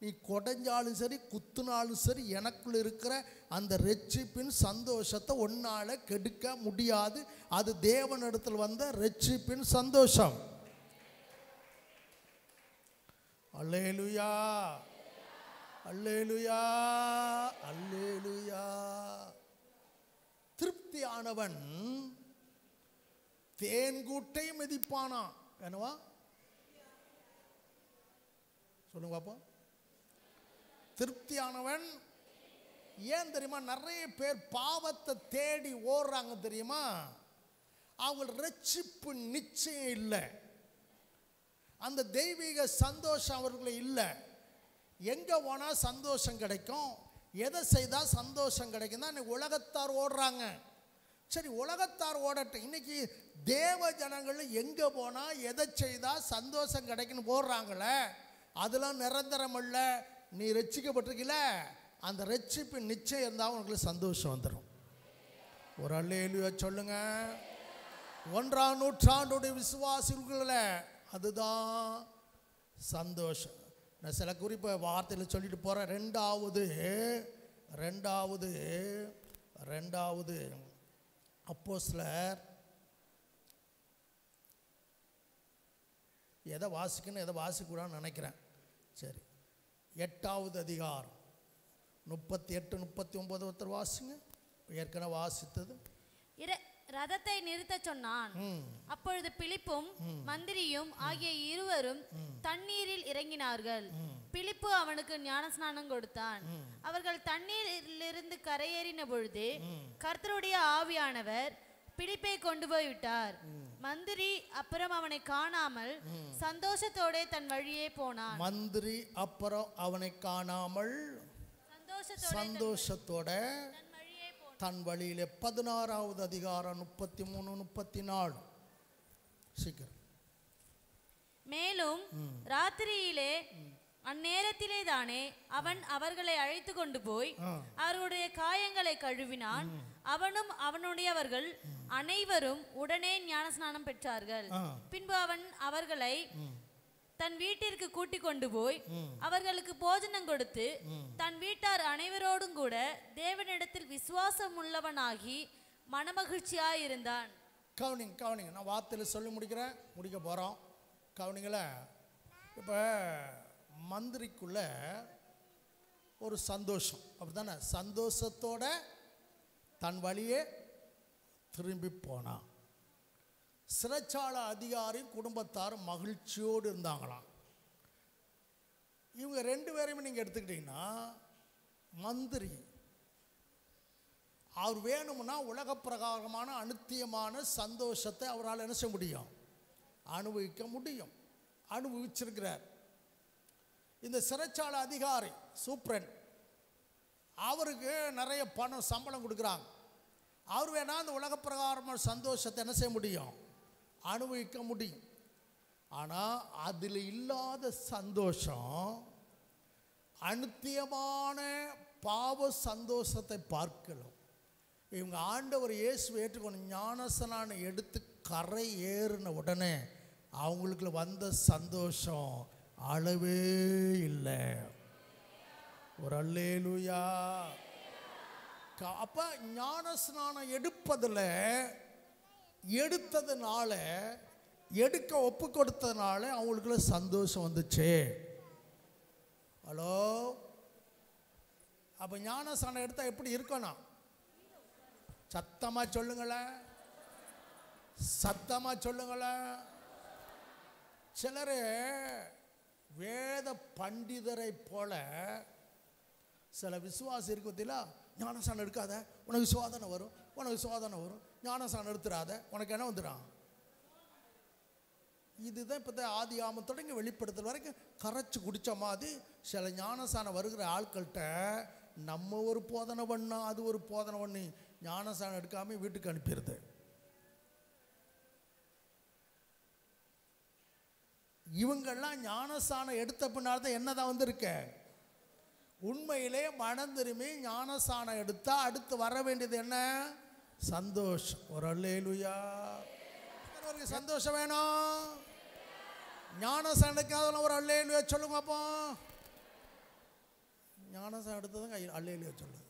நீ கொடைஞ்சாலும் சரி குத்துனாலும் சரி, எனக்குள்ள இருக்கிற அந்த ரட்சிப்பின் சந்தோஷத்தை ஒன்னால கெடுக்க முடியாது. அது தேவனிடத்தில் வந்த ரட்சிப்பின் சந்தோஷம். அல்லேலூயா, அல்லேலூயா, அல்லேலூயா. திருப்தியானவன் தேன்கூட்டை மிதிப்பானா. என்னவா சொல்லுங்க பாப்பா. திருப்தியானவன் ஏன் தெரியுமா? நிறைய பேர் பாவத்தை தேடி ஓடுறாங்க தெரியுமா? அவங்க ரட்சிப்பு நிச்சயம் இல்லை, அந்த தெய்வீக சந்தோஷம் அவர்களுக்கு இல்லை. எங்க போனா சந்தோஷம் கிடைக்கும், எதை செய்தா சந்தோஷம் கிடைக்கும் தான் இன்னைக்கு உலகத்தார் ஓடுறாங்க. சரி, உலகத்தார் ஓடட்டும். இன்னைக்கு தேவ ஜனங்கள் எங்க போனா எதை செய்தா சந்தோஷம் கிடைக்குன்னு போடுறாங்களே, அதெல்லாம் நிரந்தரம் அல்ல. நீ ரட்சிக்கப்பட்டிருக்கல, அந்த ரட்சிப்பின் நிச்சயம் இருந்தால் உனக்கு சந்தோஷம் வந்துடும். ஒரு அல்லேலூயா சொல்லுங்க. 1ஆம் நூற்றாண்டுடைய விசுவாசிகள அதுதான் சந்தோஷம். நான் சில குறிப்பை வார்த்தையில் சொல்லிட்டு போகிறேன். ரெண்டாவது அப்போஸ்தலர் எதை வாசிக்கணும் எதை வாசிக்கூடான்னு நினைக்கிறேன். சரி, 8வது அதிகாரம் 38 39 ஒருத்தர் வாசிங்க. ஏற்கனவே வாசித்தது. ரதத்தை நிறுத்த சொன்னான். அப்பொழுது பிலிப்பும் மந்திரியும் ஆகிய இருவரும் தண்ணீரில் இறங்கினார்கள். பிலிப்பு அவனுக்கு ஞானஸ்நானம் கொடுத்தான். அவர்கள் தண்ணீரிலிருந்து கரையேறின பொழுது கர்த்தருடைய ஆவியானவர் பிலிப்பை கொண்டு போய் விட்டார். மந்திரி அப்புறம் அவனை காணாமல் சந்தோஷத்தோட தன் வழியே போனான். மந்திரி அப்புறம் அவனை காணாமல் சந்தோஷத்தோட தன் வழியிலே 16வது அதிகாரம் 33 34 சீக்கிரம். மேலும் ராத்திரியிலே அந்நேரத்திலே தானே அவன் அவர்களை அழைத்து கொண்டு போய் அவருடைய காயங்களை கழுவினான். அவனும் அவனுடையவர்கள் அனைவரும் உடனே ஞானஸ்நானம் பெற்றார்கள். பின்பு அவன் அவர்களை தன் வீட்டிற்கு கூட்டிக் கொண்டு போய் அவர்களுக்கு போஜனம் கொடுத்து தன் வீட்டார் அனைவரோடும் கூட தேவனிடத்தில் விசுவாசம் உள்ளவனாகி மனமகிழ்ச்சியாயிருந்தான். கவனிங்க நான் வார்த்தையில் சொல்லி முடிக்க போகிறோம். கவனிங்கள, இப்போ மந்திரிக்குள்ள ஒரு சந்தோஷம், அப்படி தானே? சந்தோஷத்தோட தன் வழியே திரும்பி போனான். சிறைச்சாலை அதிகாரி குடும்பத்தார் மகிழ்ச்சியோடு இருந்தாங்களாம். இவங்க 2 பேரையுமே நீங்கள் எடுத்துக்கிட்டிங்கன்னா, மந்திரி அவர் வேணும்னா உலக பிரகாரமான அநித்தியமான சந்தோஷத்தை அவரால் என்ன செய்ய முடியும்? அனுபவிக்க முடியும். அனுபவிச்சிருக்கிறார். இந்த சிறைச்சாலை அதிகாரி சூப்பரண்ட், அவருக்கு நிறைய பணம் சம்பளம் கொடுக்குறாங்க. அவர் வேணா அந்த உலக பிரகாரமான சந்தோஷத்தை என்ன செய்ய முடியும்? அனுபவிக்க முடியும். ஆனால் அதில் இல்லாத சந்தோஷம், அநித்தியமான பாவ சந்தோஷத்தை பார்க்கலாம். இவங்க ஆண்டவர் இயேசுவை ஏற்றுக்கொண்டு ஞானஸ்நானம் எடுத்து கரை ஏறின உடனே அவங்களுக்கு வந்த சந்தோஷம் அளவே இல்லை. ஒரு அல்லேலூயா. அப்போ ஞானஸ்நானம் எடுத்ததுனால எடுக்க ஒப்பு கொடுத்ததுனால அவங்களுக்குள்ள சந்தோஷம் வந்துச்சு. ஹலோ, அப்போ ஞானஸ்நானம் எடுத்தால் எப்படி இருக்கணும்? சத்தமாக சொல்லுங்களேன், சத்தமாக சொல்லுங்களேன். சிலர் வேத பண்டிதரை போல சில விசுவாசி இருக்கு பத்தியா, ஞானஸ்நானம் எடுக்காத உனக்கு சோதனை வரும், உனக்கு சோதனை வரும், ஞானஸ்நானம் எடுத்துடாத உனக்கு என்ன வந்துடும். இதுதான் இப்போ ஆதி ஆமம் தொடங்கி வெளிப்படுத்துற வரைக்கும் கரைச்சி குடித்த மாதிரி சில ஞானஸ்நானம் வருகிற ஆட்கள்கிட்ட நம்ம ஒரு போதனை பண்ணா அது ஒரு போதனை பண்ணி ஞானஸ்நானம் எடுக்காமல் வீட்டுக்கு அனுப்பிடுது. இவங்கெல்லாம் ஞானஸ்நானம் எடுத்த பின்னால் தான் என்னதான் வந்திருக்க. உண்மையிலே மனம் திரும்பி ஞானஸ்நானம் எடுத்தா அடுத்து வர வேண்டியது என்ன? சந்தோஷம். ஒரு அல்லேலூயா. சந்தோஷம் வேணும். ஞானஸ்நானம் எடுக்காதவங்க ஒரு அல்லேலூயா சொல்லுங்க. அப்போ ஞானஸ்நானம் எடுத்ததுங்க அல்லேலூயா சொல்லுங்க.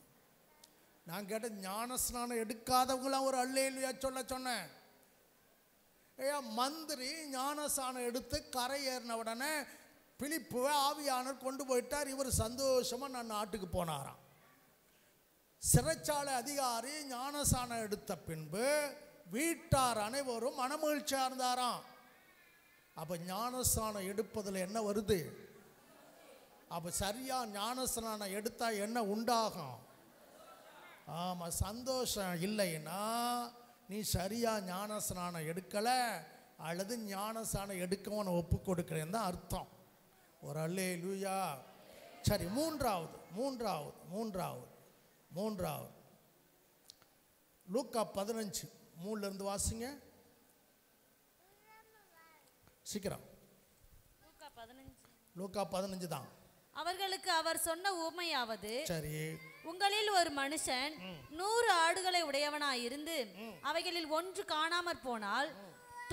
நான் கேட்ட ஞானஸ்நானம் எடுக்காதவங்களாம் ஒரு அல்லேலூயா சொன்னேன். ஐயா, மந்திரி ஞானஸ்நானம் எடுத்து கரை ஏறின உடனே பிலிப்புவை ஆவியானவர் கொண்டு போயிட்டார். இவர் சந்தோஷமாக நான் நாட்டுக்கு போனாராம். சிறைச்சாலை அதிகாரி ஞானஸ்நானம் எடுத்த பின்பு வீட்டார் அனைவரும் மனமகிழ்ச்சியாக இருந்தாராம். அப்போ ஞானஸ்நானம் எடுப்பதில் என்ன வருது? அப்போ சரியாக ஞானஸ்நானம் எடுத்தால் என்ன உண்டாகும்? ஆமாம், சந்தோஷம் இல்லைன்னா நீ சரியாக ஞானஸ்நானம் எடுக்கலை அல்லது ஞானஸ்நானம் எடுக்கவும் ஒப்பு கொடுக்கிறேன்னு தான் அர்த்தம். ஒரு அல்லேலூயா. சரி, மூன்றாவது லூக்கா 15:3 வாசிங்க சீக்கிரம். லூக்கா 15 தான். அவர்களுக்கு அவர் சொன்ன உவமையாவது, சரி, உங்களில் ஒரு மனுஷன் 100 ஆடுகளை உடையவனாயிருந்து அவைகளில் ஒன்று காணாமற் போனால்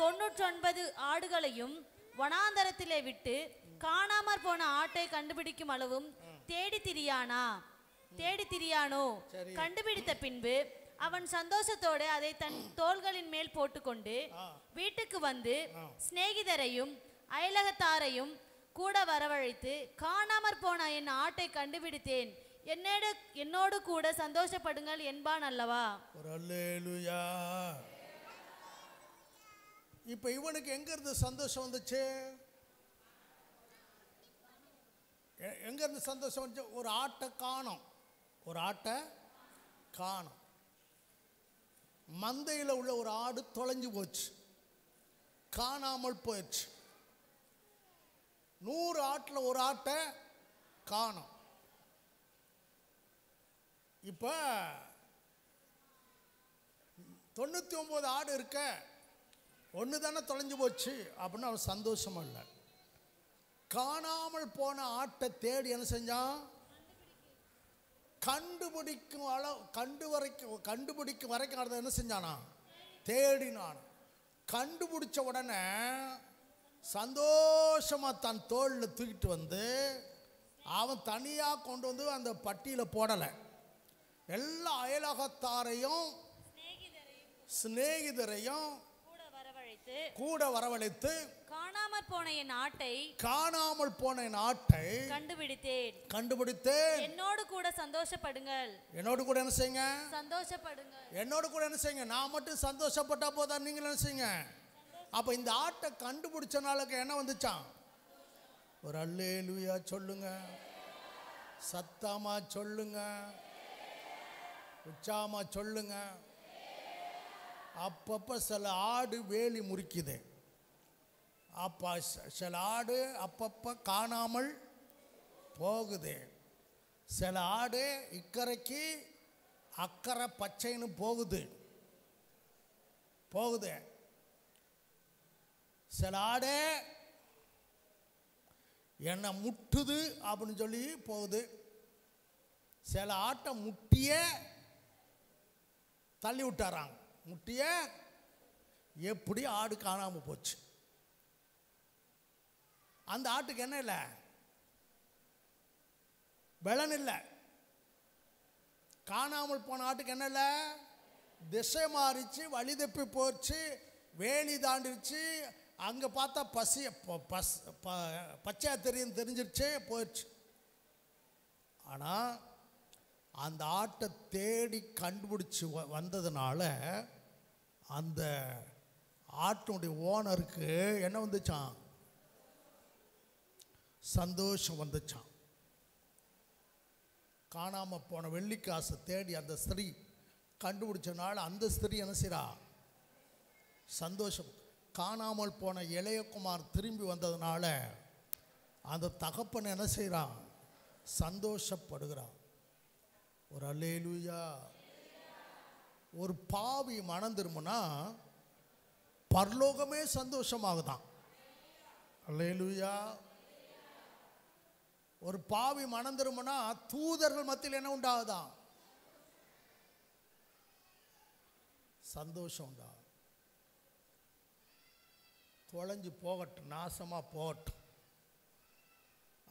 99 ஆடுகளையும் வனாந்தரத்திலே விட்டு காணாமற் போன ஆட்டை கண்டுபிடிக்கும் அளவும் தேடி திரியானோ? கண்டுபிடித்த பின்பு அவன் சந்தோஷத்தோடு அதை தன் தோள்களின் மேல் போட்டுக்கொண்டு வீட்டுக்கு வந்து சிநேகிதரையும் அயலகத்தாரையும் கூட வரவழைத்து, காணாமற் போன என் ஆட்டை கண்டுபிடித்தேன், என்னோடு கூட சந்தோஷப்படுங்கள் என்பான் அல்லவா. ஒரு அல்லேலூயா. இப்ப இவனுக்கு எங்க இருந்து சந்தோஷம் வந்துச்சு? எங்க இருந்து சந்தோஷம் வந்துச்சு? ஒரு ஆட்டை காணோம். மந்தையில் உள்ள ஒரு ஆடு தொலைஞ்சு போச்சு, காணாமல் போயிடுச்சு. 100 ஆட்டில் ஒரு ஆட்டை காணோம். இப்போ 99 ஆடு இருக்க, ஒன்று தானே தொலைஞ்சு போச்சு அப்படின்னு அவன் சந்தோஷமா இல்லை. காணாமல் போன ஆட்டை தேடி என்ன செஞ்சான்? கண்டுபிடிக்கும் வரைக்கும் அதை என்ன செஞ்சானா? தேடினான். கண்டுபிடிச்ச உடனே சந்தோஷமா தன் தோளில் தூக்கிட்டு வந்து அவன் தனியாக கொண்டு வந்து அந்த பட்டியில் போடலை. எல்லா அயலகத்தாரையும் சிநேகிதரையும் கூட வரவழைத்து காணாமற் போன என் ஆட்டை கண்டுபிடித்தேன். என்னோடு கூட சந்தோஷப்படுங்கள். என்னோடு கூட என்ன செய்யுங்க? சந்தோஷப்படுங்கள். என்னோடு கூட என்ன செய்யுங்க? நான் மட்டும் சந்தோஷப்பட்டா போதா, நீங்களும் என்ன செய்யுங்க? அப்ப இந்த ஆட்டை கண்டுபிடிச்ச நாளுக்கு என்ன வந்துச்சான்? ஒரு அல்லேலூயா சொல்லுங்க, சத்தமா சொல்லுங்க, உச்சாமா சொல்லுங்க. அப்பப்போ சில ஆடு வேலி முறிக்குது. அப்போ சில ஆடு அப்பப்போ காணாமல் போகுது. சில ஆடு இக்கரைக்கு அக்கறை பச்சைன்னு போகுது. சில ஆடு என்னை முட்டுது அப்படின்னு சொல்லி போகுது. சில ஆட்டை முட்டிய தள்ளி விட்டாராங்க. முட்டிய எப்படி ஆடு காணாமல் போச்சு. அந்த ஆட்டுக்கு என்ன இல்லை? பலன் இல்லை. காணாமல் போன ஆட்டுக்கு என்ன இல்லை? திசை மாறிச்சு, வழி தப்பி போச்சு, வேலி தாண்டிடுச்சு. அங்கே பார்த்தா பச்சையா தெரிஞ்சிருச்சு, போயிடுச்சு. ஆனால் அந்த ஆட்டை தேடி கண்டுபிடிச்சி வந்ததுனால அந்த ஆட்டுடைய ஓனருக்கு என்ன வந்துச்சான்? சந்தோஷம் வந்துச்சான். காணாமல் போன வெள்ளிக்காசை தேடி அந்த ஸ்திரீ கண்டுபிடிச்சனால அந்த ஸ்திரீ என்ன செய்றா? சந்தோஷம். காணாமல் போன இளையகுமார் திரும்பி வந்ததுனால அந்த தகப்பன் என்ன செய்கிறான்? சந்தோஷப்படுகிறான். ஒரு அல்லேலூயா. ஒரு பாவி மனம் திரும்பினா பரலோகமே சந்தோஷமாகுதான். அல்லேலூயா. ஒரு பாவி மனம் திரும்பினா தூதர்கள் மத்தியில் என்ன உண்டாகுதான்? சந்தோஷம் உண்டா. தொலைஞ்சு போகட்டும், நாசமா போகட்டும்,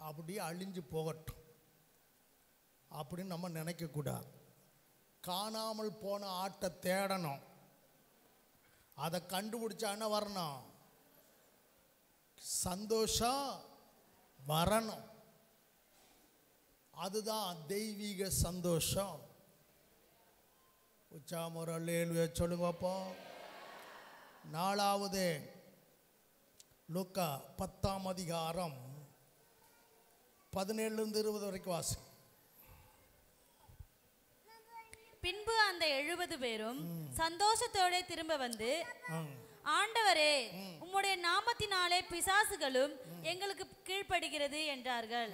அப்படியே அழிஞ்சு போகட்டும் அப்படின்னு நம்ம நினைக்கக்கூடாது. காணாமல் போன ஆட்டை தேடணும். அதை கண்டுபிடிச்சா என்ன வரணும்? சந்தோஷம் வரணும். அதுதான் தெய்வீக சந்தோஷம். உச்சாமொரு அல்லேலூயா சொல்லுங்கப்போ. நாலாவது லூக்கா 10ஆம் அதிகாரம் 17 20 வரைக்கும் வாசி. பின்பு அந்த 70 பேரும் சந்தோஷத்தோட திரும்ப வந்து, ஆண்டவரே, உம்முடைய நாமத்தினாலே பிசாசுகளும் எங்களுக்கு கீழ்ப்படுகிறது என்றார்கள்.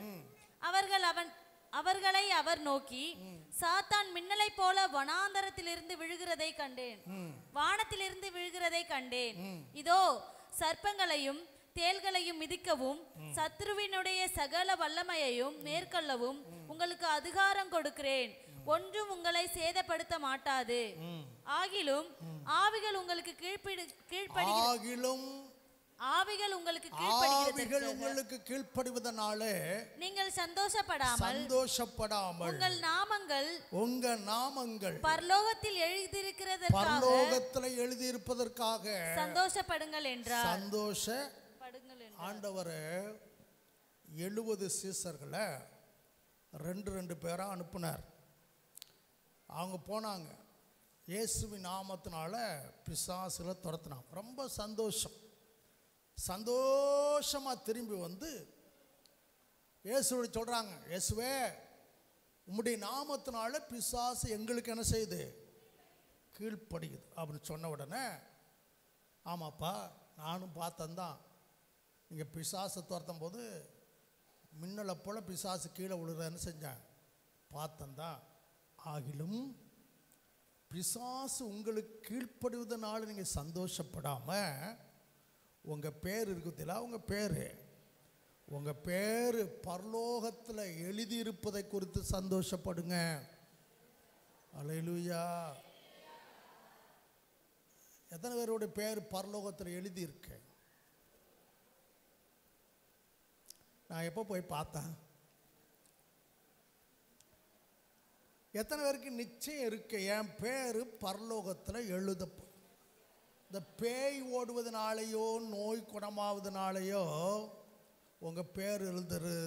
அவர்களை அவர் நோக்கி, சாத்தான் மின்னலை போல வனாந்தரத்திலிருந்து விழுகிறதை கண்டேன், வானத்திலிருந்து விழுகிறதை கண்டேன். இதோ சர்ப்பங்களையும் தேள்களையும் மிதிக்கவும் சத்ருவினுடைய சகல வல்லமையையும் மேற்கொள்ளவும் உங்களுக்கு அதிகாரம் கொடுக்கிறேன். ஒன்றும் உங்களை சேதப்படுத்த மாட்டாது. ஆகிலும் ஆவிகள் உங்களுக்கு கீழ்ப்படிவதனாலே நீங்கள் சந்தோஷப்படாமல் உங்க நாமங்கள் பரலோகத்தில் எழுதியிருப்பதற்காக சந்தோஷப்படுங்கள் என்றார். சந்தோஷப்படுங்கள். ஆண்டவர் 70 சீசர்களை 2 பேரா அனுப்புனார். அவங்க போனாங்க. இயேசுவின் நாமத்தினால பிசாசுல துரத்தினாங்க. ரொம்ப சந்தோஷமாக திரும்பி வந்து இயேசுவை சொல்கிறாங்க, இயேசுவே, உம்முடைய நாமத்தினால பிசாசு எங்களுக்கு என்ன செய்யுது? கீழ்ப்படுகிறது அப்படின்னு சொன்ன உடனே, ஆமாப்பா நானும் பார்த்தந்தான், நீங்கள் பிசாசை துரத்தும் போது மின்னலை போல் பிசாசு கீழே விழுறதுன்னு செஞ்சேன், பார்த்தந்தான். ஆகிலும் பிசாசு உங்களுக்கு கீழ்ப்படுவதனால நீங்கள் சந்தோஷப்படாமல் உங்கள் பேர் இருக்குதில்ல, உங்கள் பேர் பரலோகத்தில் எழுதியிருப்பதை குறித்து சந்தோஷப்படுங்க. அல்லேலூயா. எத்தனை பேருடைய பேர் பரலோகத்தில் எழுதியிருக்கு? நான் எப்போ போய் பார்த்தேன்? எத்தனை பேருக்கு நிச்சயம் இருக்கு என் பேர் பரலோகத்தில் எழுதப்படும்? இந்த பேய் ஓடுவதனாலேயோ நோய் குணமாவதுனாலேயோ உங்கள் பேர் எழுதுறது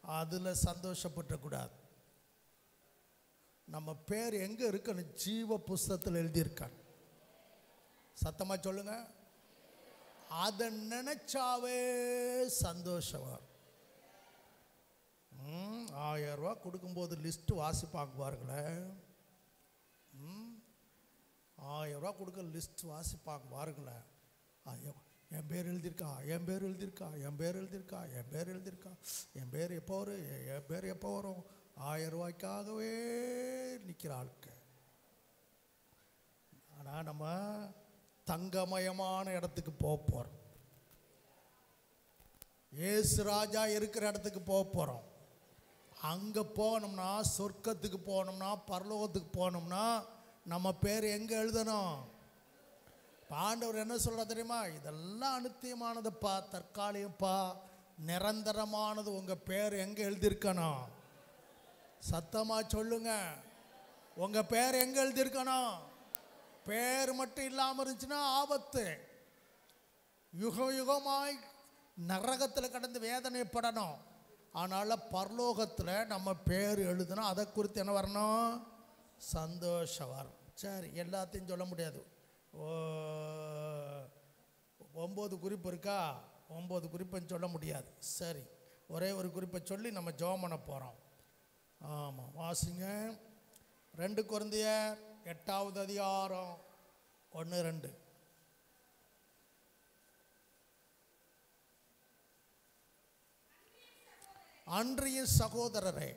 அதில் சந்தோஷப்படக்கூடாது. நம்ம பேர் எங்கே இருக்குன்னு ஜீவ புஸ்தகத்தில் எழுதியிருக்காங்க. சத்தமாக சொல்லுங்க. அதை நினைச்சாவே சந்தோஷம் வரும். 1000 ரூபா கொடுக்கும்போது லிஸ்ட்டு வாசிப்பாங்க பாருங்களேன். 1000 ரூபா கொடுக்க லிஸ்ட் வாசிப்பாங்க பாருங்களேன். என் பேர் எழுதியிருக்கா, என் பேர் எழுதியிருக்கா, என் பேர் எழுதியிருக்கா, என் பேர் எழுதியிருக்கா, என் பேர் எப்போ வரும், என் பேர் எப்போ வரும். 1000 ரூபாய்க்காகவே நிற்கிற ஆளுக்கு. ஆனால் நம்ம தங்கமயமான இடத்துக்கு போக போகிறோம். ஏசு ராஜா இருக்கிற இடத்துக்கு போக போகிறோம். அங்கே போனோம்னா, சொர்க்கத்துக்கு போனோம்னா, பரலோகத்துக்கு போனோம்னா நம்ம பேர் எங்கே எழுதணும்? ஆண்டவர் என்ன சொல்கிறார் தெரியுமா? இதெல்லாம் அநித்தியமானதுப்பா, தற்காலிகப்பா, நிரந்தரமானது. உங்கள் பேர் எங்கே எழுதியிருக்கணும்? சத்தமாக சொல்லுங்க. உங்கள் பேர் எங்கே எழுதியிருக்கணும்? பேர் மட்டும் இல்லாமல் இருந்துச்சுன்னா ஆபத்து. யுகமாய் நரகத்தில் கடந்து வேதனைப்படணும். அதனால் பரலோகத்தில் நம்ம பேர் எழுதுனா அதை குறித்து என்ன வரணும்? சந்தோஷம் வரும். சரி, எல்லாத்தையும் சொல்ல முடியாது. 9 குறிப்பு இருக்கா? 9 குறிப்புன்னு சொல்ல முடியாது. சரி, ஒரே ஒரு குறிப்பை சொல்லி நம்ம ஜெபம் பண்ண போகிறோம். ஆமாம், வாசிங்க. 2 கொரிந்தியர் 8வது அதிகாரம் 1-2. அன்றைய சகோதரரே,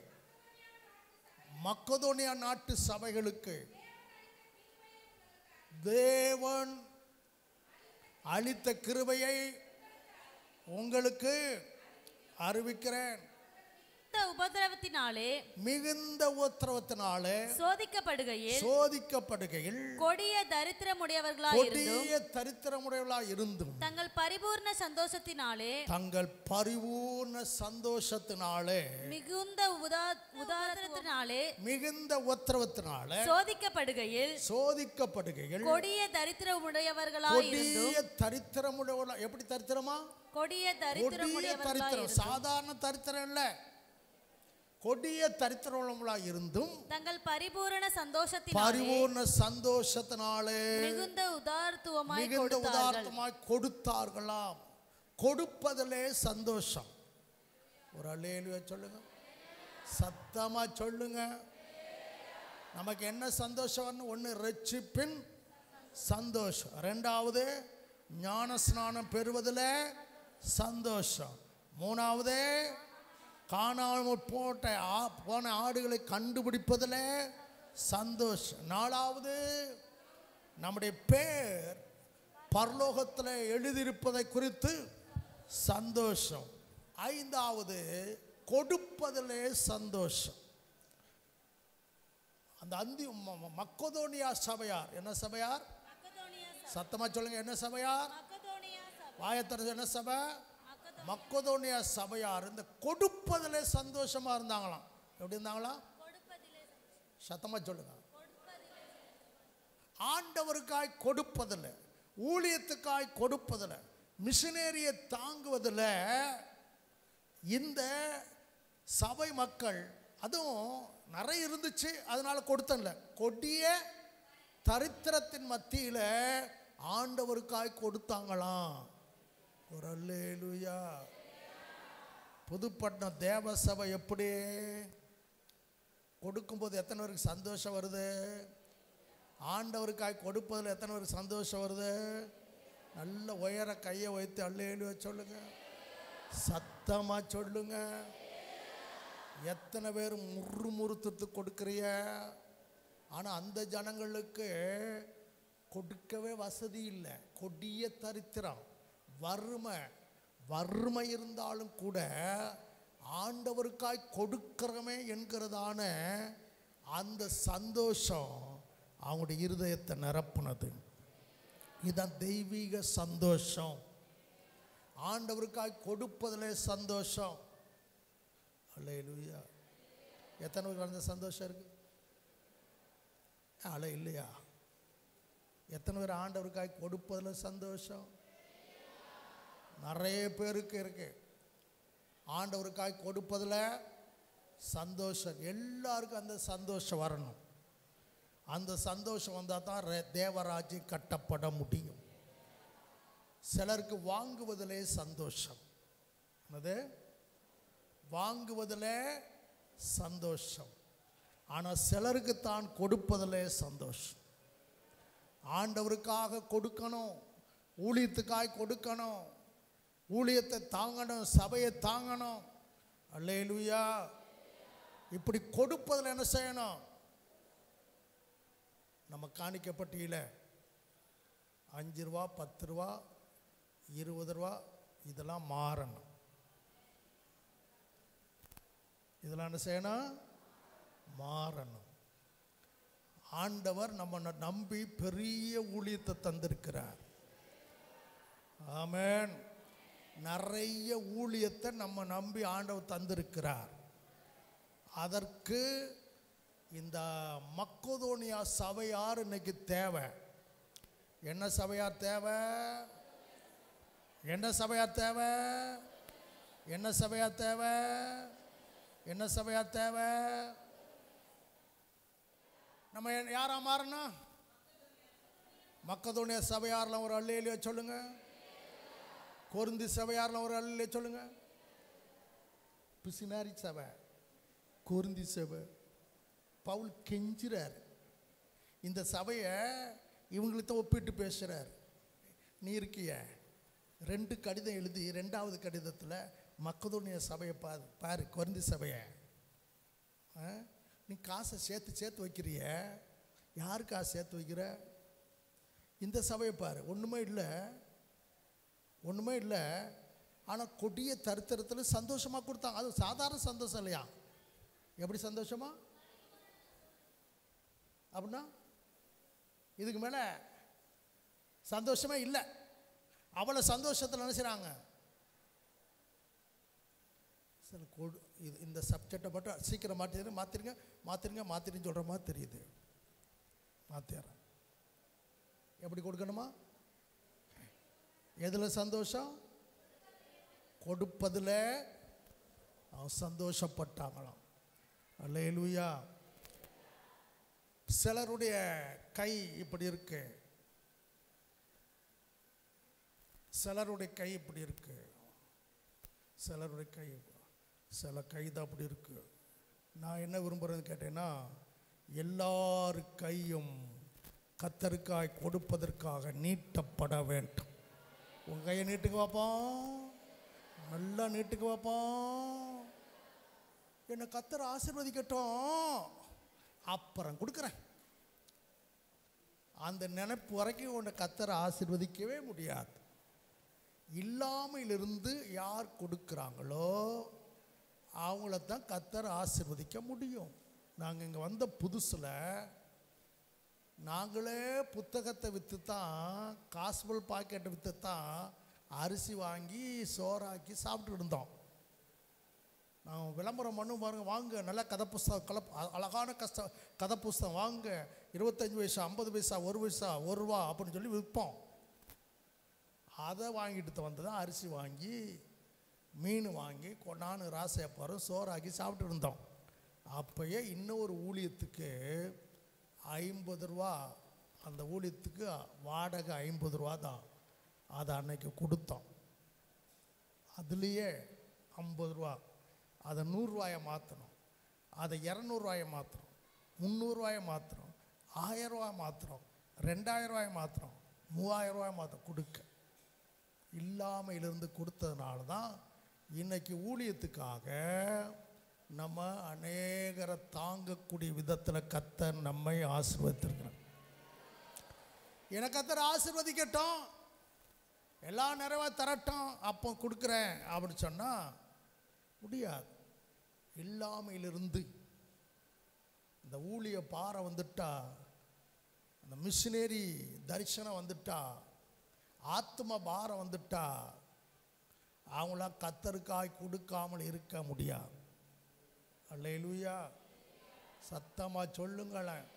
மக்கதோனியா நாட்டு சபைகளுக்கு தேவன் அளித்த கிருபையை உங்களுக்கு அறிவிக்கிறேன். மிகுந்த உபத்திரவத்தினாலே சோதிக்கப்படுகையில் கொடிய தரித்திரமுடையவர்களாய் இருந்தும் தங்கள் பரிபூர்ண சந்தோஷத்தினாலே மிகுந்த உபத்திரவத்தினாலே சோதிக்கப்படுகையில் கொடிய தரித்திரமுடையவர்களாய் எப்படி தரித்திரமா? கொடிய தரித்திரம். சாதாரண தரித்திரம் இல்ல, கொடிய தரித்திரமுள்ளவர்களாய் இருந்தும் தங்கள் பரிபூரண சந்தோஷத்தினாலே மிகுந்த உதாரத்துவமாய் கொடுத்தார்களாம். கொடுப்பதிலே சந்தோஷம். ஒரு அல்லேலூயா சொல்லுங்க. சத்தமா சொல்லுங்க. நமக்கு என்ன சந்தோஷம்? ஒன்று ரட்சிப்பின் சந்தோஷம், 2வது ஞானஸ்நானம் பெறுவதில் சந்தோஷம், 3வது காணாமல் போன ஆடுகளை கண்டுபிடிப்பதில் சந்தோஷம், 4வது நம்முடைய பேர் பரலோகத்தில் எழுதியிருப்பதை குறித்து சந்தோஷம், 5வது கொடுப்பதிலே சந்தோஷம். அந்த மக்கதோனியா சபையார் என்ன சபையார்? சத்தமா சொல்லுங்க. என்ன சபையார்? வாயத்தரசு. என்ன சபை? மக்கதோனியா சபையார் இந்த கொடுப்பதிலே சந்தோஷமா இருந்தாங்களாம். எப்படி இருந்தாங்களாம்? சத்தமா சொல்லுங்க. ஆண்டவருக்காய் கொடுப்பதில், ஊழியத்துக்காய் கொடுப்பதில், மிஷனரியை தாங்குவதில் இந்த சபை மக்கள், அதுவும் நிறைய இருந்துச்சு அதனால கொடுத்தல, கொடிய தரித்திரத்தின் மத்தியில் ஆண்டவருக்காய் கொடுத்தாங்களாம். ஒரு அல்லேலூயா. புதுப்பட்டினம் தேவ சபை எப்படி கொடுக்கும்போது எத்தனை பேருக்கு சந்தோஷம் வருது? ஆண்டவருக்காய் கொடுப்பதில் எத்தனை பேருக்கு சந்தோஷம் வருது? நல்ல உயர கையை வைத்து அல்லேலூயா சொல்லுங்க. சத்தமா சொல்லுங்க. எத்தனை பேர் முறுமுறுத்து கொடுக்குறிய? ஆனால் அந்த ஜனங்களுக்கு கொடுக்கவே வசதி இல்லை. கொடிய தரித்திரம், வறுமை இருந்தாலும் கூட ஆண்டவருக்காய் கொடுக்கிறமே என்கிறதான அந்த சந்தோஷம் அவங்களுடைய இருதயத்தை நிரப்புனது. இதுதான் தெய்வீக சந்தோஷம். ஆண்டவருக்காய் கொடுப்பதிலே சந்தோஷம். அல்லேலூயா. எத்தனை பேருக்கு அந்த சந்தோஷம் இருக்கு? இல்லையா? எத்தனை பேர் ஆண்டவருக்காய் கொடுப்பதில் சந்தோஷம்? நிறைய பேருக்கு இருக்கு. ஆண்டவருக்காய் கொடுப்பதில் சந்தோஷம். எல்லாருக்கும் அந்த சந்தோஷம் வரணும். அந்த சந்தோஷம் வந்தால் தான் தேவராஜ்யம் கட்டப்பட முடியும். சிலருக்கு வாங்குவதிலே சந்தோஷம். என்னது? வாங்குவதிலே சந்தோஷம். ஆனால் சிலருக்கு தான் கொடுப்பதிலே சந்தோஷம். ஆண்டவருக்காக கொடுக்கணும், ஊழியத்துக்காய் கொடுக்கணும், ஊழியத்தை தாங்கணும், சபையை தாங்கணும். அல்லேலூயா. இப்படி கொடுப்பதில் என்ன செய்யணும்? நம்ம காணிக்கப்பட்டியில் 5 ரூபா, 10 ரூபா, 20 ரூபா இதெல்லாம் மாறணும். இதெல்லாம் என்ன செய்யணும்? மாறணும். ஆண்டவர் நம்ம நம்பி பெரிய ஊழியத்தை தந்திருக்கிறார். ஆமென். நிறைய ஊழியத்தை நம்ம நம்பி ஆண்டவர் தந்திருக்கிறார். அதற்கு இந்த மக்கதோனியா சபையார் இன்னைக்கு தேவை. என்ன சபையார் தேவை? என்ன சபையார் தேவை? என்ன சபையார் தேவை? என்ன சபையார் தேவை? நம்ம யாரா மாறணும்? மக்கதோனியா சபையாரில் ஒரு அல்லேலூயா சொல்லுங்க. கொரிந்தி சபையாரில் ஒரு அல்லேலூயா சொல்லுங்க. பிசினாரி சபை, கொரிந்தி சபை. பவுல் கெஞ்சுறார். இந்த சபையை இவங்களுக்கு ஒப்பிட்டு பேசுகிறார். நீ இருக்கிய 2 கடிதம் எழுதி 2வது கடிதத்தில் மக்கதோனியா சபையை பாரு, கொரிந்தி சபையை. நீ காசை சேர்த்து வைக்கிறிய. யார் காசு சேர்த்து வைக்கிற? இந்த சபையை பாரு, ஒன்றுமே இல்லை. ஆனால் கொடிய தரித்திரத்தில் சந்தோஷமாக கொடுத்தாங்க. அது சாதாரண சந்தோஷம் இல்லையா? எப்படி சந்தோஷமா? அப்படின்னா இதுக்கு மேலே சந்தோஷமே இல்லை. அவ்வளோ சந்தோஷத்தில் நினைச்சாங்க. இந்த சப்ஜெக்டை மட்டும் சீக்கிரம் மாற்றிருங்க சொல்கிற மாதிரி தெரியுது. மாற்றிடுறேன். எப்படி கொடுக்கணுமா? எதில் சந்தோஷம்? கொடுப்பதில் சந்தோஷப்பட்டாங்களாம். அல்லேலூயா. சிலருடைய கை இப்படி இருக்கு, சிலருடைய கை இப்படி இருக்கு, சிலருடைய கை சில கை தான் அப்படி இருக்கு. நான் என்ன விரும்புகிறேன்னு கேட்டேன்னா, எல்லார் கையும் கர்த்தருக்காய் கொடுப்பதற்காக நீட்டப்பட வேண்டும். உங்கள் கையை நீட்டுக்கு பார்ப்போம், நல்லா நீட்டுக்கு பார்ப்போம். என்னை கர்த்தர் ஆசீர்வதிக்கட்டும், அப்புறம் கொடுக்குறேன். அந்த நினைப்பு வரைக்கும் உன்னை கர்த்தர் ஆசீர்வதிக்கவே முடியாது. இல்லாமையிலிருந்து யார் கொடுக்குறாங்களோ அவங்களத்தான் கர்த்தர் ஆசீர்வதிக்க முடியும். நாங்கள் இங்கே வந்த புதுசில் நாங்களே புத்தகத்தை விற்று தான், காஸ்பல் பாக்கெட்டை விற்று தான் அரிசி வாங்கி சோறாக்கி சாப்பிட்டு இருந்தோம். நான் விளம்பரம் பண்ணும் பாருங்க, வாங்க நல்ல கதை புஸ்தகம், அழகான கதை புஸ்தகம் வாங்க, 25 பைசா, 50 பைசா, 1 பைசா, 1 ரூபா அப்படின்னு சொல்லி விற்போம். அதை வாங்கிட்டு வந்து தான் அரிசி வாங்கி மீன் வாங்கி நான் ராசையப்பாரும் சோறாக்கி சாப்பிட்டு இருந்தோம். அப்போயே இன்னொரு ஊழியத்துக்கு 50 ரூபா, அந்த ஊழியத்துக்கு வாடகை 50 ரூபா தான். அதை அன்னைக்கு கொடுத்தோம். அதுலேயே 50 ரூபா, அதை 100 ரூபாயை மாற்றணும், அதை 200 ரூபாயை மாற்றணும், 300 ரூபாயை மாற்றணும், 1000 ரூபாய் மாற்றணும், 2000 ரூபாயை மாற்றணும், 3000 ரூபாயை மாற்ற கொடுக்க இல்லாமையிலிருந்து கொடுத்ததுனால தான் இன்னைக்கு ஊழியத்துக்காக நம்ம அநேகரை தாங்கக்கூடிய விதத்தில் கர்த்தர் நம்மை ஆசீர்வதித்திருக்கிறார். எனக்கு கர்த்தர் ஆசீர்வதிக்கட்டும், எல்லாம் நிறைவா தரட்டும், அப்போ கொடுக்குறேன் அப்படின்னு சொன்னால் முடியாது. இல்லாமையிலிருந்து இந்த ஊழிய பாறை வந்துட்டா, அந்த மிஷினரி தரிசனம் வந்துட்டா, ஆத்ம பாரம் வந்துட்டா, அவங்களாம் கர்த்தருக்காய் கொடுக்காமல் இருக்க முடியாது. அல்லேலூயா, சத்தமாக சொல்லுங்களேன்.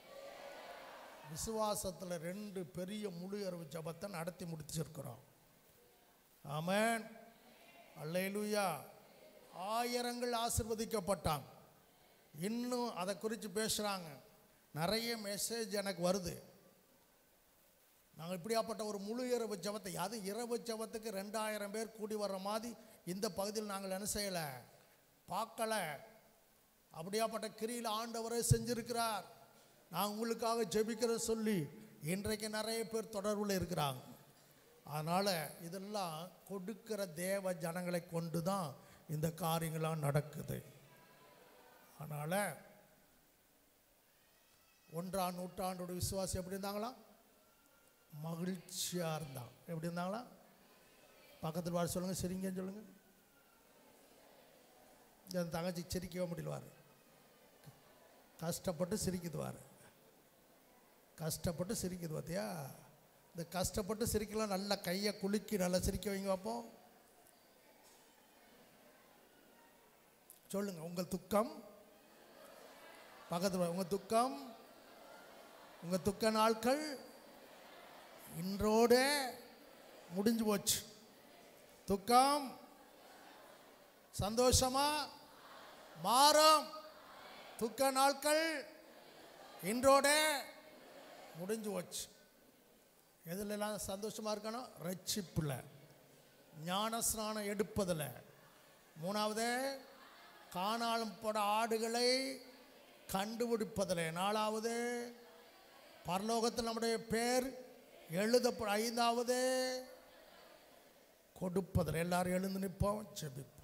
விசுவாசத்தில் 2 பெரிய முழு இரவு ஜெபத்தை நடத்தி முடிச்சிருக்கிறோம். ஆமென், அல்லேலூயா. ஆயிரங்கள் ஆசீர்வதிக்கப்பட்டாங்க. இன்னும் அதை குறித்து பேசுகிறாங்க. நிறைய மெசேஜ் எனக்கு வருது. நாங்கள் இப்படியாப்பட்ட ஒரு முழு இரவு ஜெபத்தை, அது இரவு ஜெபத்துக்கு 2000 பேர் கூடி வர்ற மாதிரி இந்த பகுதியில் நாங்கள் என்ன செய்யலை, பார்க்கல. அப்படியாப்பட்ட கிரியில் ஆண்டவரே செஞ்சிருக்கிறார். நான் உங்களுக்காக ஜெபிக்கிற சொல்லி இன்றைக்கு நிறைய பேர் தொடர்பில் இருக்கிறாங்க. அதனால் இதெல்லாம் கொடுக்கிற தேவ ஜனங்களை கொண்டு தான் இந்த காரியங்களாம் நடக்குது. அதனால் 1ஆம் நூற்றாண்டோட விசுவாசி எப்படி இருந்தாங்களாம்? மகிழ்ச்சியாக இருந்தான். எப்படி இருந்தாங்களா? பக்கத்தில் வார சொல்லுங்கள், சிரிங்கன்னு சொல்லுங்கள். என் தங்கச்சி சிரிக்கவே முடியலவார், கஷ்டப்பட்டு சிரிக்குதுவார், கஷ்டப்பட்டு சிரிக்குது. பார்த்தியா, இந்த கஷ்டப்பட்டு சிரிக்கலாம். நல்லா கையை குலுக்கி நல்லா சிரிக்க வைங்க பார்ப்போம். சொல்லுங்கள், உங்கள் துக்கம் பக்கத்தில், உங்கள் துக்கம், உங்கள் துக்க நாட்கள் இன்றோடு முடிஞ்சு போச்சு. துக்கம் சந்தோஷமா மாறும். துக்க நாட்கள் இன்றோட முடிஞ்சு போச்சு. எதுலாம் சந்தோஷமாக இருக்கணும்? ரட்சிப்பில், ஞானஸ்நானம் எடுப்பதில், 3வது காணாமல் போட ஆடுகளை கண்டுபிடிப்பதில், 4வது பரலோகத்தில் நம்முடைய பேர் எழுதப்பட, 5வது கொடுப்பதில். எல்லாரும் எழுந்து நிற்போம், ஜெபிப்போம்.